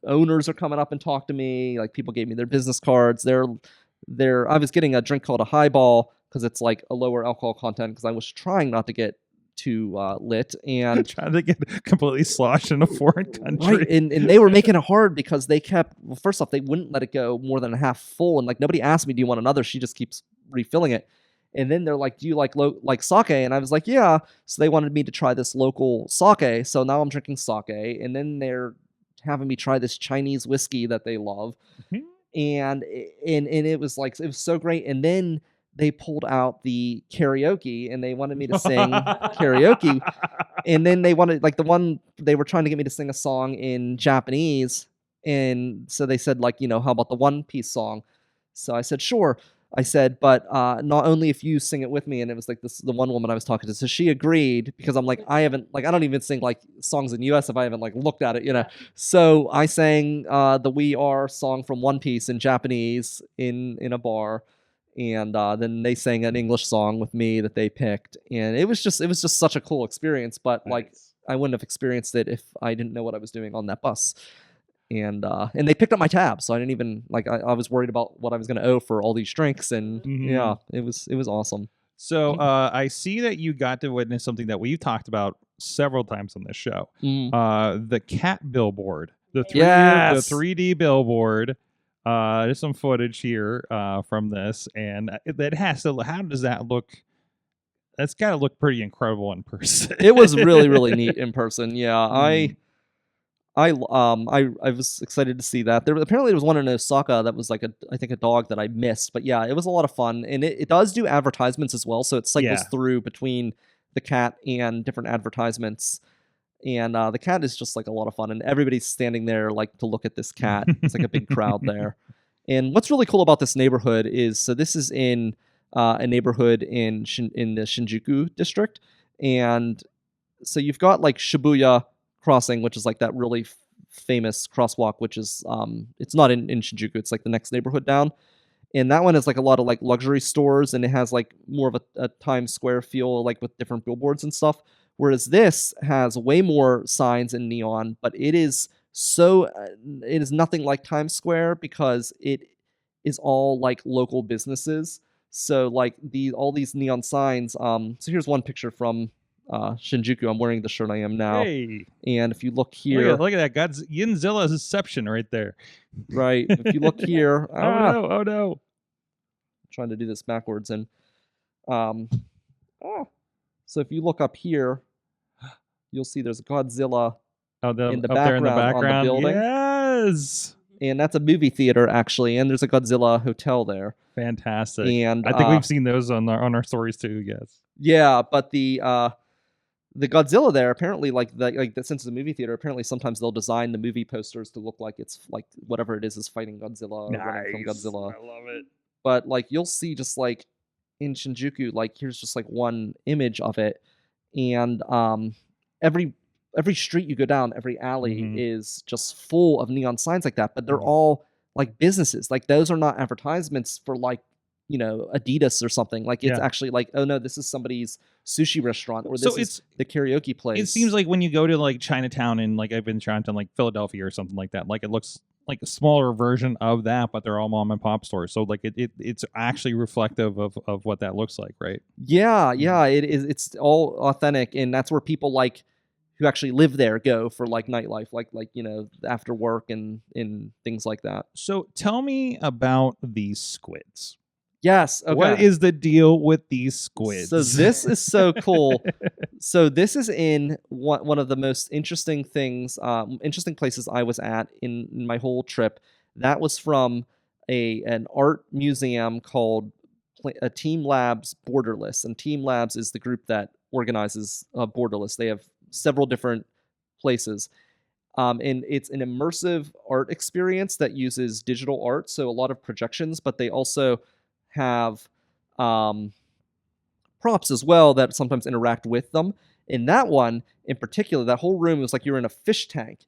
owners are coming up and talk to me. Like people gave me their business cards. I was getting a drink called a highball because it's like a lower alcohol content, because I was trying not to get too lit and trying to get completely sloshed in a foreign country. Right, and they were making it hard because they kept, well, first off, they wouldn't let it go more than a half full, and like nobody asked me, do you want another? She just keeps refilling it. And then they're like, do you like sake? And I was like, yeah. So they wanted me to try this local sake. So now I'm drinking sake, and then they're having me try this Chinese whiskey that they love. And it was like, it was so great. And then they pulled out the karaoke, and they wanted me to sing karaoke. And then they wanted, like, they were trying to get me to sing a song in Japanese. And so they said, like, how about the One Piece song? So I said, sure. I said, but not only if you sing it with me. And it was like the one woman I was talking to. So she agreed, because I'm like, I don't even sing like songs in US if I haven't like looked at it, So I sang the We Are song from One Piece in Japanese in a bar. And then they sang an English song with me that they picked, and it was just such a cool experience. But like, I wouldn't have experienced it if I didn't know what I was doing on that bus. And they picked up my tab, so I didn't even like. I was worried about what I was going to owe for all these drinks, and yeah, it was awesome. So I see that you got to witness something that we've talked about several times on this show. The Cat Billboard, the 3D billboard. There's some footage here from this, and that has to. How does that look? That's got to look pretty incredible in person. It was really, really neat in person. Yeah, I was excited to see that. Apparently there was one in Osaka that was like I think a dog that I missed, but yeah, it was a lot of fun, and it does do advertisements as well. So it cycles through between the cat and different advertisements. And the cat is just like a lot of fun, and everybody's standing there like to look at this cat. It's like a big crowd there. And what's really cool about this neighborhood is, so this is in a neighborhood in the Shinjuku district, and so you've got like Shibuya Crossing, which is like that really famous crosswalk, which is it's not in Shinjuku, it's like the next neighborhood down. And that one is like a lot of like luxury stores, and it has like more of a Times Square feel, like with different billboards and stuff. Whereas this has way more signs in neon, but it is nothing like Times Square because it is all like local businesses. So like all these neon signs. So here's one picture from Shinjuku. I'm wearing the shirt I am now. Hey, And if you look here, look at that. Godzilla's Inception right there. right? If you look here, Oh no. Trying to do this backwards, and so if you look up here, you'll see there's a Godzilla in the Up there in the background on the building. Yes. And that's a movie theater actually, and there's a Godzilla Hotel there. Fantastic. And I think we've seen those on our stories too. Yes. Yeah, but the Godzilla there apparently since it's a movie theater, apparently sometimes they'll design the movie posters to look like it's like whatever it is fighting Godzilla or running from Godzilla. I love it. But like you'll see just like in Shinjuku, like here's just like one image of it, and every street you go down, every alley is just full of neon signs like that. But they're all like businesses. Like those are not advertisements for like Adidas or something. Like it's actually like, oh no, this is somebody's sushi restaurant or this is the karaoke place. It seems like when you go to like Chinatown and like I've been to Chinatown, like Philadelphia or something like that, like it looks like a smaller version of that, but they're all mom and pop stores. So like it's actually reflective of what that looks like, right? Yeah, it is. It's all authentic, and that's where people like who actually live there go for like nightlife, like after work and things like that. So tell me about these squids. Yes. Okay. What is the deal with these squids? So this is so cool. So this is in one of the most interesting things, interesting places I was at in my whole trip. That was from an art museum called TeamLabs Borderless, and TeamLabs is the group that organizes Borderless. They have several different places. And it's an immersive art experience that uses digital art, so a lot of projections, but they also have props as well that sometimes interact with them. In that one, in particular, that whole room was like you're in a fish tank,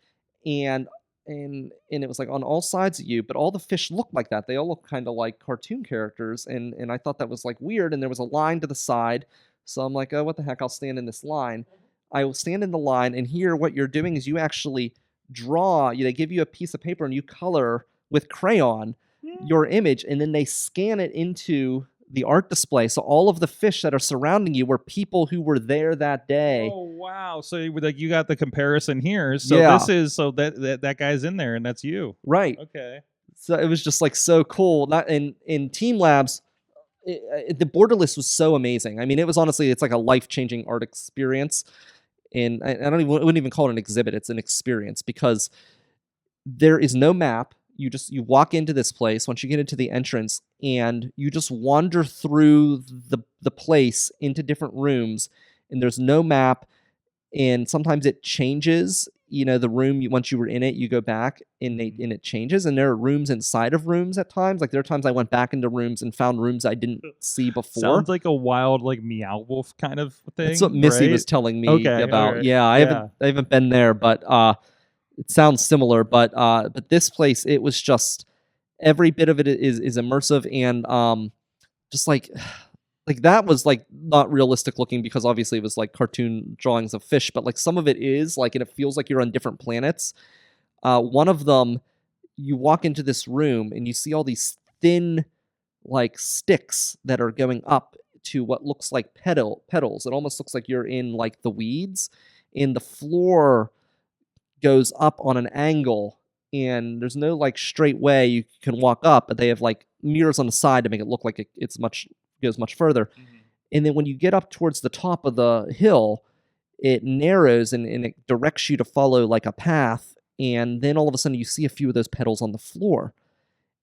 and it was like on all sides of you, but all the fish look like that. They all look kind of like cartoon characters, and I thought that was like weird. And there was a line to the side, so I'm like, oh, what the heck? I'll stand in this line. I will stand in the line, and here what you're doing is you actually draw. They give you a piece of paper and you color with crayon your image, and then they scan it into the art display. So all of the fish that are surrounding you were people who were there that day. Oh wow! So you got the comparison here. So this is that guy's in there, and that's you, right? Okay. So it was just like so cool. Not in TeamLabs. The Borderless was so amazing. I mean, it was honestly, it's like a life-changing art experience. And I wouldn't even call it an exhibit. It's an experience because there is no map. You walk into this place once you get into the entrance, and you just wander through the place into different rooms, and there's no map. And sometimes it changes. The room, once you were in it, you go back and it changes. And there are rooms inside of rooms at times. Like there are times I went back into rooms and found rooms I didn't see before. Sounds like a wild, like Meow Wolf kind of thing. That's what Missy was telling me about. Right. Yeah, I haven't been there, but it sounds similar. But this place, it was just every bit of it is immersive, and just like that was like not realistic looking because obviously it was like cartoon drawings of fish, but like some of it is like, and it feels like you're on different planets. One of them, you walk into this room and you see all these thin like sticks that are going up to what looks like petals. It almost looks like you're in like the weeds, and the floor goes up on an angle, and there's no like straight way you can walk up, but they have like mirrors on the side to make it look like it's goes much further. Mm-hmm. And then when you get up towards the top of the hill, it narrows and it directs you to follow like a path, and then all of a sudden you see a few of those petals on the floor,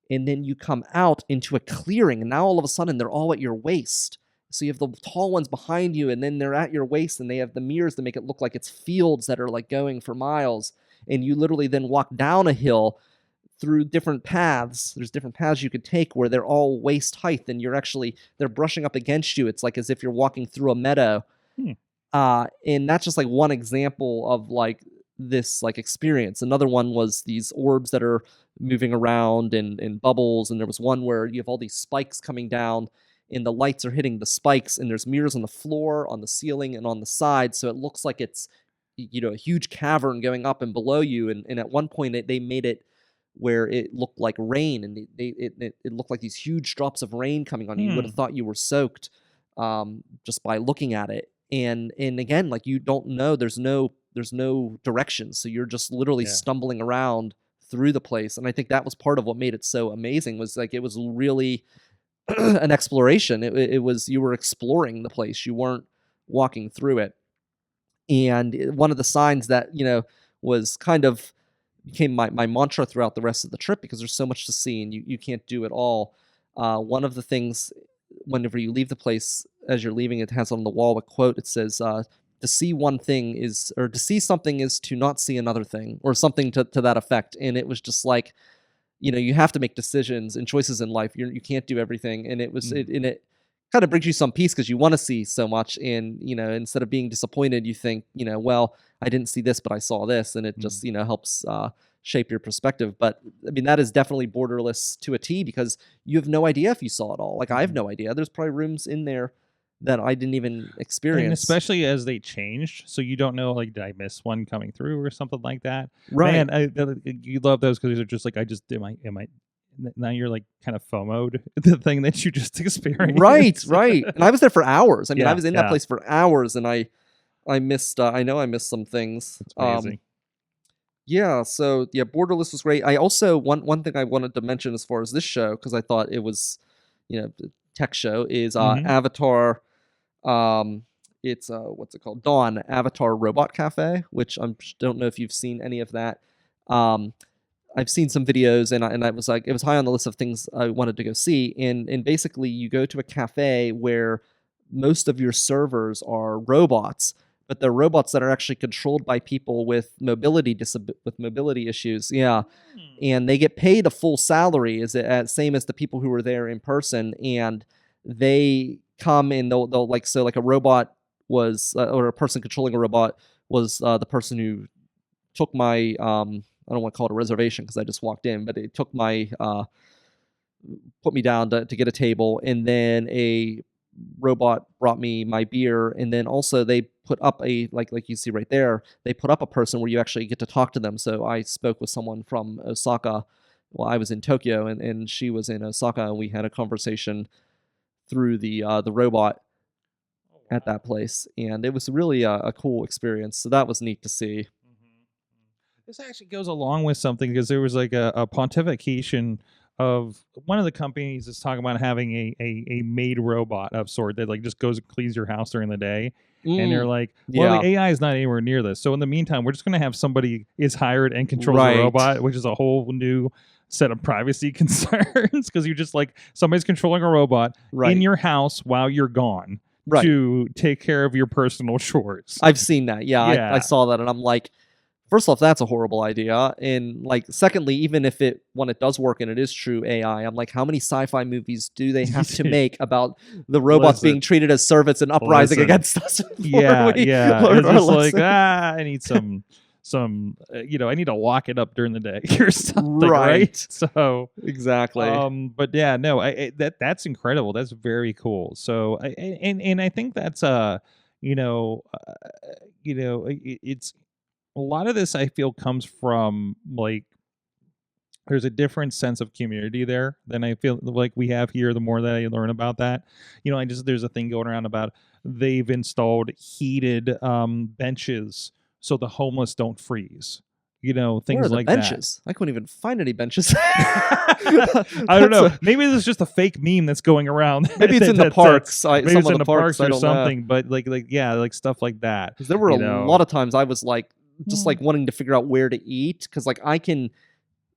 and then you come out into a clearing, and now all of a sudden they're all at your waist. So you have the tall ones behind you, and then they're at your waist, and they have the mirrors to make it look like it's fields that are like going for miles. And you literally then walk down a hill through different paths. There's different paths you could take where they're all waist height, and they're brushing up against you. It's like as if you're walking through a meadow. And that's just like one example of like this like experience. Another one was these orbs that are moving around and bubbles, and there was one where you have all these spikes coming down, and the lights are hitting the spikes, and there's mirrors on the floor, on the ceiling, and on the side, so it looks like it's a huge cavern going up and below you. And at one point they made it where it looked like rain, and it looked like these huge drops of rain coming on you. You would have thought you were soaked just by looking at it. And again, like, you don't know, there's no directions, so you're just literally stumbling around through the place. And I think that was part of what made it so amazing, was like, it was really an exploration. It was, you were exploring the place, you weren't walking through it. And one of the signs that was kind of became my mantra throughout the rest of the trip, because there's so much to see and you can't do it all. One of the things, whenever you leave the place, as you're leaving, it has on the wall a quote. It says, to see one thing is, or to see something is to not see another thing, or something to that effect. And it was just like, you have to make decisions and choices in life. You can't do everything. And it was, it kind of brings you some peace, because you want to see so much. And, instead of being disappointed, you think, well, I didn't see this, but I saw this. And it just, helps shape your perspective. But I mean, that is definitely Borderless to a T, because you have no idea if you saw it all. Like, I have no idea. There's probably rooms in there that I didn't even experience. And especially as they changed, so you don't know, like, did I miss one coming through or something like that? Right. Man, you love those, because they're just like, am I now you're like kind of FOMO'd the thing that you just experienced. Right. And I was there for hours. I mean, Yeah, I was in that place for hours, and I missed, I know I missed some things. It's crazy. So Borderless was great. I also, one thing I wanted to mention as far as this show, because I thought it was, the tech show, is Avatar. It's what's it called? Dawn Avatar Robot Cafe, which I don't know if you've seen any of that. I've seen some videos, and I was like, it was high on the list of things I wanted to go see. And basically, you go to a cafe where most of your servers are robots, but they're robots that are actually controlled by people with mobility issues. Yeah, and they get paid a full salary, same as the people who were there in person, and they come and they'll like, so like a robot was, or a person controlling a robot was the person who took my I don't want to call it a reservation, because I just walked in, but it took my put me down to get a table, and then a robot brought me my beer, and then also they put up a, like you see right there, they put up a person where you actually get to talk to them. So I spoke with someone from Osaka. Well, I was in Tokyo, and she was in Osaka, and we had a conversation through the robot at that place, and it was really a cool experience. So that was neat to see. This actually goes along with something, because there was like a pontification of one of the companies that's talking about having a maid robot of sort that like just goes and cleans your house during the day. And they're like, well, the AI is not anywhere near this. So in the meantime, we're just going to have somebody is hired and controls a robot, which is a whole new set of privacy concerns, because you're just like, somebody's controlling a robot in your house while you're gone to take care of your personal chores. I've seen that. Yeah. I saw that, and I'm like, first off, that's a horrible idea. And like, secondly, even if when it does work and it is true AI, I'm like, how many sci-fi movies do they have to make about the robots being treated as servants and uprising against us? Yeah. It's just like, I need some I need to lock it up during the day or something, right? So exactly. But yeah, no, that's incredible. That's very cool. So, and I think that's it's a lot of this, I feel, comes from like, there's a different sense of community there than I feel like we have here. The more that I learn about that, there's a thing going around about they've installed heated benches so the homeless don't freeze. Things like benches? That. I couldn't even find any benches. I don't know. Maybe this is just a fake meme that's going around. Maybe it's in the parks. Maybe it's in the parks or something. But like stuff like that. Because there were a lot of times I was like, just like wanting to figure out where to eat, because like I can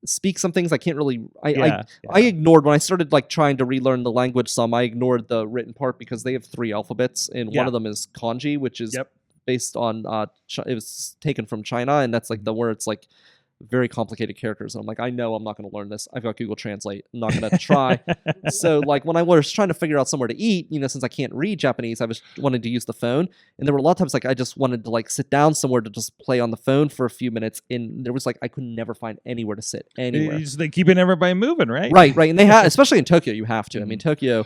speak some things I can't really. I ignored when I started like trying to relearn the language some. I ignored the written part, because they have 3 alphabets, and one of them is kanji, which is based on it was taken from China, and that's like the where it's like very complicated characters. And I'm like, I know I'm not going to learn this. I've got Google Translate. I'm not going to try. So like when I was trying to figure out somewhere to eat, since I can't read Japanese, I was wanting to use the phone. And there were a lot of times like I just wanted to like sit down somewhere to just play on the phone for a few minutes. And there was like, I could never find anywhere to sit anywhere. They keeping everybody moving, right? Right. And they have, especially in Tokyo, you have to. I mean, Tokyo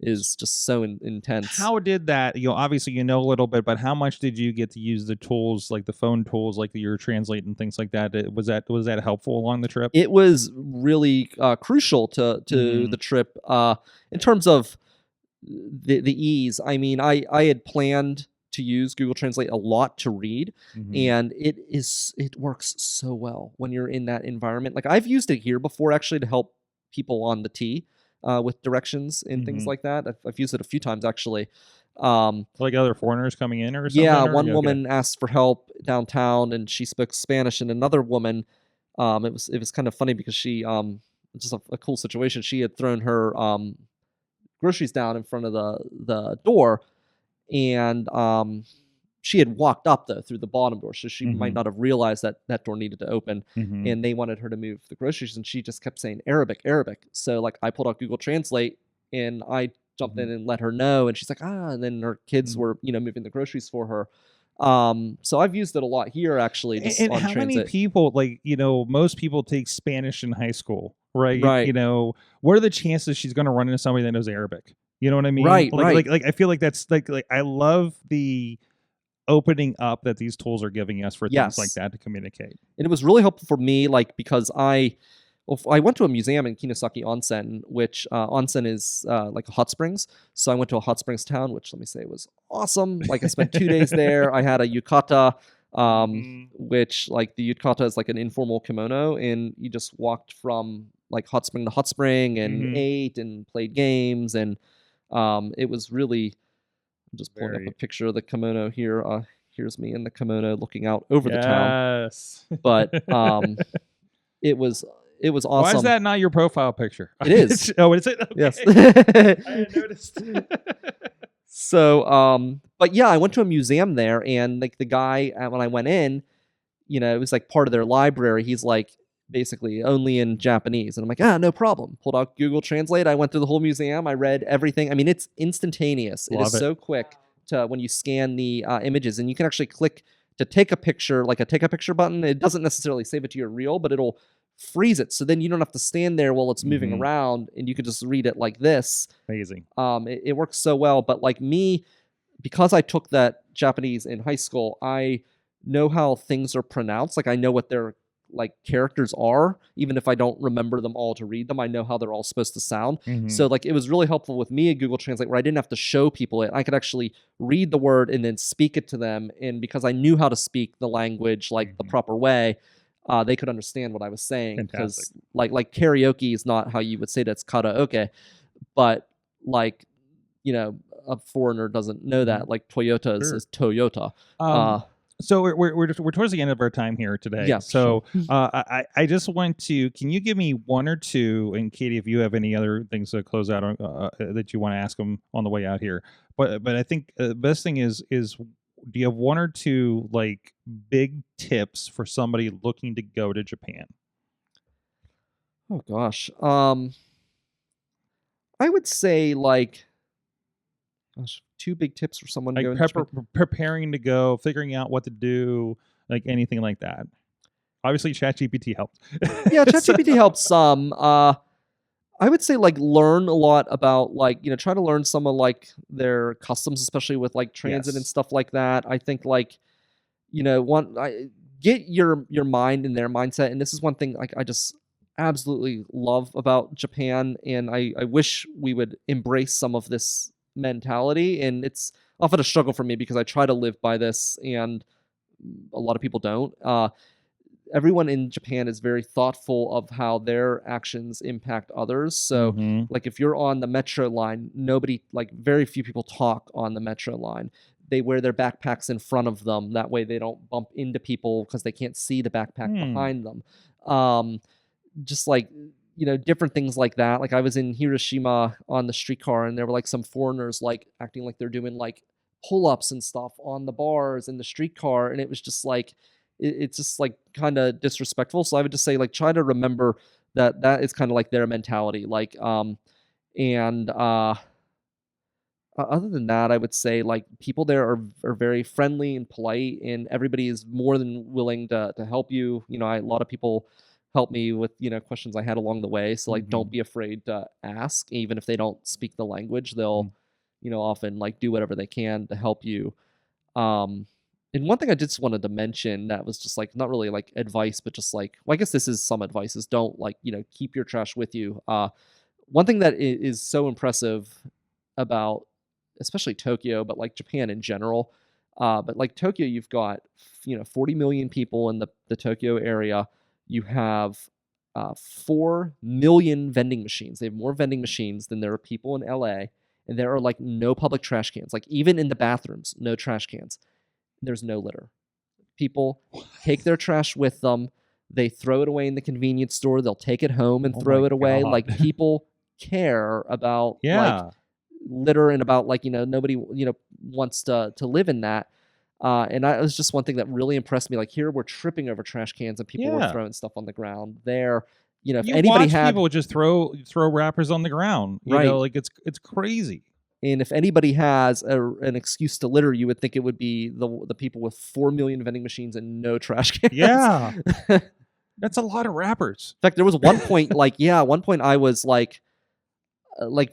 is just so intense. How did that, obviously a little bit, but how much did you get to use the tools, like the phone tools, like your Translate and things like that? Was that helpful along the trip? It was really crucial to the trip in terms of the ease. I mean, I had planned to use Google Translate a lot to read, and it works so well when you're in that environment. Like I've used it here before actually to help people on the T with directions and things like that. I've used it a few times actually. Like other foreigners coming in or something? Yeah, one woman asked for help downtown and she spoke Spanish, and another woman, it was kind of funny because she just a cool situation. She had thrown her groceries down in front of the door, and she had walked up though through the bottom door, so she might not have realized that door needed to open, and they wanted her to move the groceries, and she just kept saying Arabic. So like I pulled out Google Translate and I jumped in and let her know, and she's like and then her kids were moving the groceries for her. So I've used it a lot here actually. Just and on how transit. many people, like most people take Spanish in high school, right? What are the chances she's going to run into somebody that knows Arabic? You know what I mean? Right. Like I feel like that's like I love the opening up that these tools are giving us for things like that to communicate. And it was really helpful for me, like because I went to a museum in Kinosaki Onsen, which onsen is like a hot springs. So I went to a hot springs town, which let me say was awesome. Like I spent 2 days there. I had a yukata, which like the yukata is like an informal kimono, and you just walked from like hot spring to hot spring and ate and played games, and it was really. I'm just pulling up a picture of the kimono here. Here's me in the kimono looking out over the town. But it was awesome. Why is that not your profile picture? It is. Oh, is it? Okay. Yes. I hadn't noticed. So, but yeah, I went to a museum there, and like the guy when I went in, it was like part of their library. He's like basically only in Japanese, and I'm like, no problem. Pulled out Google Translate. I went through the whole museum. I read everything. I mean, it's instantaneous. It is so quick to when you scan the images, and you can actually click to take a picture, like a take a picture button. It doesn't necessarily save it to your reel, but it'll freeze it, so then you don't have to stand there while it's moving around, and you can just read it like this. Amazing. It works so well. But like me, because I took that Japanese in high school, I know how things are pronounced. Like I know what their like characters are, even if I don't remember them all to read them. I know how they're all supposed to sound. So like it was really helpful with me at Google Translate, where I didn't have to show people it. I could actually read the word and then speak it to them, and because I knew how to speak the language like the proper way, they could understand what I was saying. Because like karaoke is not how you would say that's karaoke, but like a foreigner doesn't know that. Like Toyota is Toyota. So we're towards the end of our time here today. Yeah. So I just want to. Can you give me one or two? And Katie, if you have any other things to close out on that you want to ask them on the way out here. But I think the best thing is do you have one or two like big tips for somebody looking to go to Japan? Oh gosh. I would say like. Gosh, 2 big tips for someone like going preparing to go, figuring out what to do, like anything like that. Obviously, ChatGPT helped. Yeah, ChatGPT helps some. I would say like learn a lot about like try to learn some of like their customs, especially with like transit and stuff like that. I think like get your mind in their mindset, and this is one thing like I just absolutely love about Japan, and I wish we would embrace some of this mentality, and it's often a struggle for me because I try to live by this and a lot of people don't. Everyone in Japan is very thoughtful of how their actions impact others. So like if you're on the metro line, very few people talk on the metro line. They wear their backpacks in front of them, that way they don't bump into people because they can't see the backpack behind them. Just like different things like that. Like I was in Hiroshima on the streetcar, and there were like some foreigners like acting like they're doing like pull-ups and stuff on the bars in the streetcar, and it was just like it's just like kind of disrespectful. So I would just say like try to remember that is kind of like their mentality. Like and other than that, I would say like people there are very friendly and polite, and everybody is more than willing to help you. A lot of people help me with questions I had along the way. So like, don't Mhm. be afraid to ask, even if they don't speak the language. They'll often like do whatever they can to help you. And one thing I just wanted to mention that was just like not really like advice, but just like, well, I guess this is some advice, is don't like keep your trash with you. One thing that is so impressive about especially Tokyo, but like Japan in general. But like Tokyo, you've got 40 million people in the Tokyo area. You have 4 million vending machines. They have more vending machines than there are people in LA, and there are like no public trash cans. Like even in the bathrooms, no trash cans. There's no litter. People take their trash with them. They throw it away in the convenience store. They'll take it home and Oh throw my it away. God. Like people care about like Yeah. litter and about like nobody wants to live in that. And it was just one thing that really impressed me. Like here we're tripping over trash cans and people were Yeah. throwing stuff on the ground. There, if You anybody watch had people just throw wrappers on the ground. You Right. know, like it's crazy. and if anybody has an excuse to litter, you would think it would be the people with 4 million vending machines and no trash cans. Yeah. That's a lot of wrappers. In fact, there was one point, one point I was like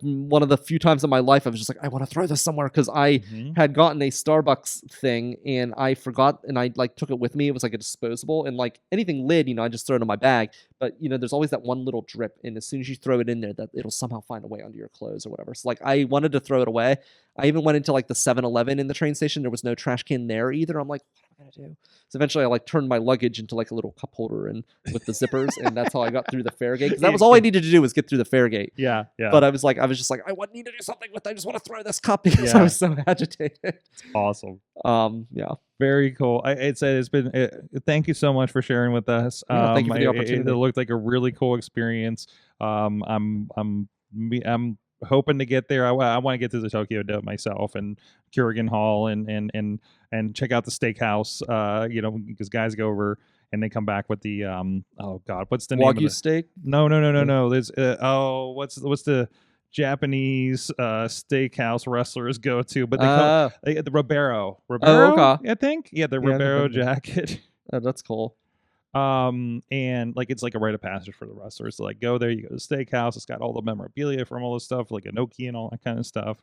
one of the few times in my life I was just like, I want to throw this somewhere, because I Mhm. had gotten a Starbucks thing and I forgot, and I like took it with me. It was like a disposable, and like anything lid, I just throw it in my bag. But there's always that one little drip, and as soon as you throw it in there, that it'll somehow find a way onto your clothes or whatever. So like I wanted to throw it away. I even went into like the 7-Eleven in the train station. There was no trash can there either. I'm like, what am I gonna do? So eventually I like turned my luggage into like a little cup holder and with the zippers, and that's how I got through the fare gate, because that was all I needed to do was get through the fare gate. Yeah. Yeah. But I was just like, I need to do something with it. I just want to throw this cup because I Yeah. was so agitated. Awesome. Yeah. Very cool. It's been. Thank you so much for sharing with us. Yeah, thank you for the It opportunity. looked like a really cool experience. I'm hoping to get there. I want to get to the Tokyo Dome myself and Kurigan Hall and check out the steakhouse. Because guys go over and they come back with the oh god, what's the name of Wagyu it? steak. No. There's what's the Japanese steakhouse wrestlers go to? But they call the Ribeiro. okay. I think. Yeah, the Yeah, I've Ribeiro been there. jacket. Oh, that's cool. And like it's like a rite of passage for the wrestlers to like go there. You go to the steakhouse. It's got all the memorabilia from all this stuff, like Enoki and all that kind of stuff.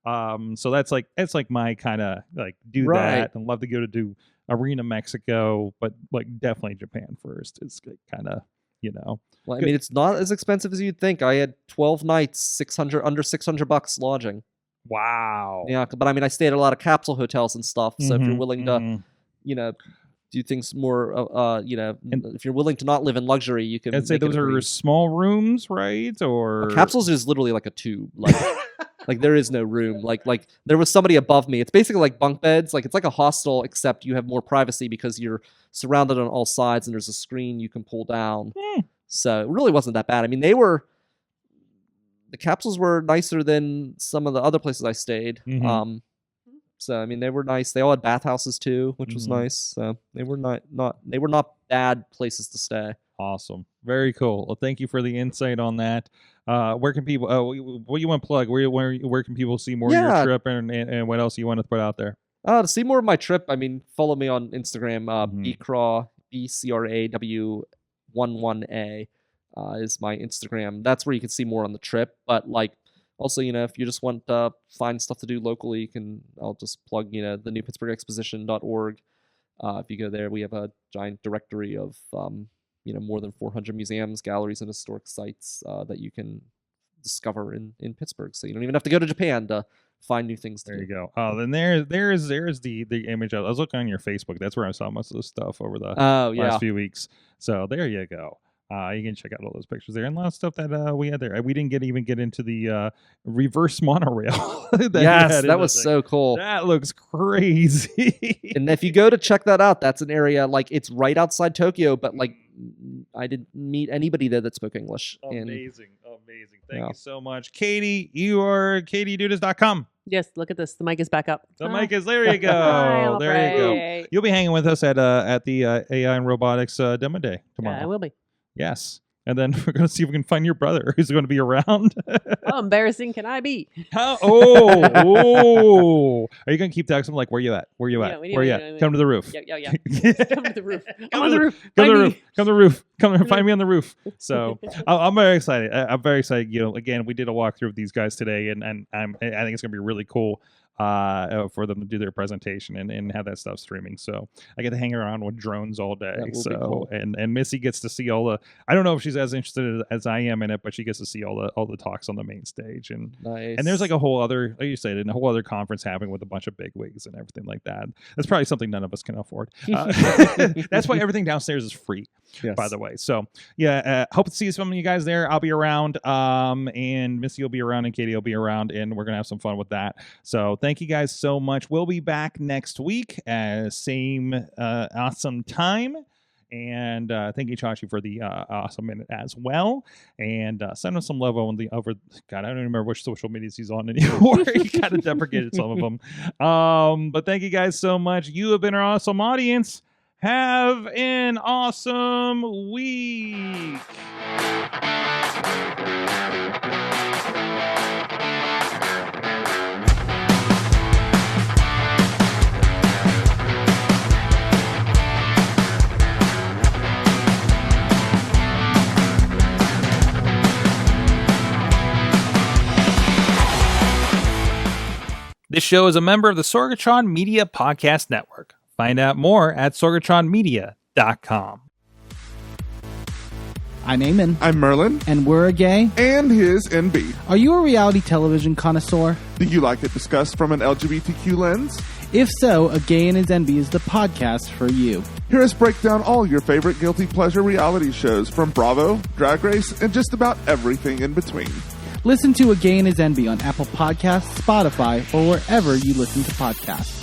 So that's like my kind of like do Right. that, and love to go to do Arena Mexico, but like definitely Japan first. It's kind of Well, I Good. mean, it's not as expensive as you'd think. I had 12 nights, under $600 lodging. wow. Yeah, but I mean, I stayed at a lot of capsule hotels and stuff. So if you're Mhm, willing mhm. to, do things more, And- if you're willing to not live in luxury, you can. I'd say make it those a are pretty- small rooms, right? Or Capsules is literally like a tube. Like, like there is no room. Like there was somebody above me. It's basically like bunk beds. Like it's like a hostel, except you have more privacy because you're surrounded on all sides and there's a screen you can pull down. Hmm. So it really wasn't that bad. I mean, the capsules were nicer than some of the other places I stayed. Mhm. So I mean, they were nice. They all had bathhouses too, which was Mhm. nice. So they were not bad places to stay. Awesome. Very cool. Well, thank you for the insight on that. Where can people? What you want to plug? Where can people see more of Yeah. your trip and what else you want to put out there? To see more of my trip, I mean, follow me on Instagram. Mhm. Bcraw, BCRAW11A is my Instagram. That's where you can see more on the trip. But like, also, if you just want to find stuff to do locally, I'll just plug, the new PittsburghExposition.org. If you go there, we have a giant directory of, more than 400 museums, galleries, and historic sites that you can discover in Pittsburgh. So you don't even have to go to Japan to find new things to There do. you go. Oh, then there's the image. I was looking on your Facebook. That's where I saw most of the stuff over the Oh, yeah. last few weeks. So there you go. You can check out all those pictures there, and a lot of stuff that we had there. We didn't even get into the reverse monorail. that you Yes, had in that the was thing. so cool. That looks crazy. And if you go to check that out, that's an area like it's right outside Tokyo, but like I didn't meet anybody there that spoke English. And Amazing. Thank Yeah. you so much. Katie, you are katiedudas.com. Yes, look at this. The mic is back up. The mic is there you go. Hi, There you go. Albright. You'll be hanging with us at the AI and Robotics demo day Yeah, tomorrow. I will be. Yes. And then we're going to see if we can find your brother who's going to be around. How embarrassing can I be? Oh. Are you going to keep texting him like, where you at? Where you at? Where you at? Come to the roof. Yeah. Come to the roof. I'm on the roof. Come to the Find roof. me. Come to the roof. Come and find me on the roof. So I'm very excited. I'm very excited. You know, again, we did a walkthrough with these guys today, and I think it's going to be really cool for them to do their presentation and have that stuff streaming. So I get to hang around with drones all day. That will So be cool. and Missy gets to see all the. I don't know if she's as interested as I am in it, but she gets to see all the talks on the main stage. And Nice. and there's like a whole other, like you said, a whole other conference happening with a bunch of bigwigs and everything like that. That's probably something none of us can afford. That's why everything downstairs is free. Yes. By the way. So yeah, hope to see some of you guys there. I'll be around, and Missy will be around, and Katie will be around, and we're gonna have some fun with that. So thank you guys so much. We'll be back next week, same awesome time. And thank you, Chachi, for the awesome minute as well. And send us some love over God, I don't even remember which social medias he's on anymore. He kind of deprecated some of them. But thank you guys so much. You have been our awesome audience. Have an awesome week. This show is a member of the Sorgatron Media Podcast Network. Find out more at sorgatronmedia.com. I'm Eamon. I'm Merlin. And we're a gay. And his NB. Are you a reality television connoisseur? Do you like it discussed from an LGBTQ lens? If so, A Gay and His NB is the podcast for you. Hear us break down all your favorite guilty pleasure reality shows from Bravo, Drag Race, and just about everything in between. Listen to A Gay and His NB on Apple Podcasts, Spotify, or wherever you listen to podcasts.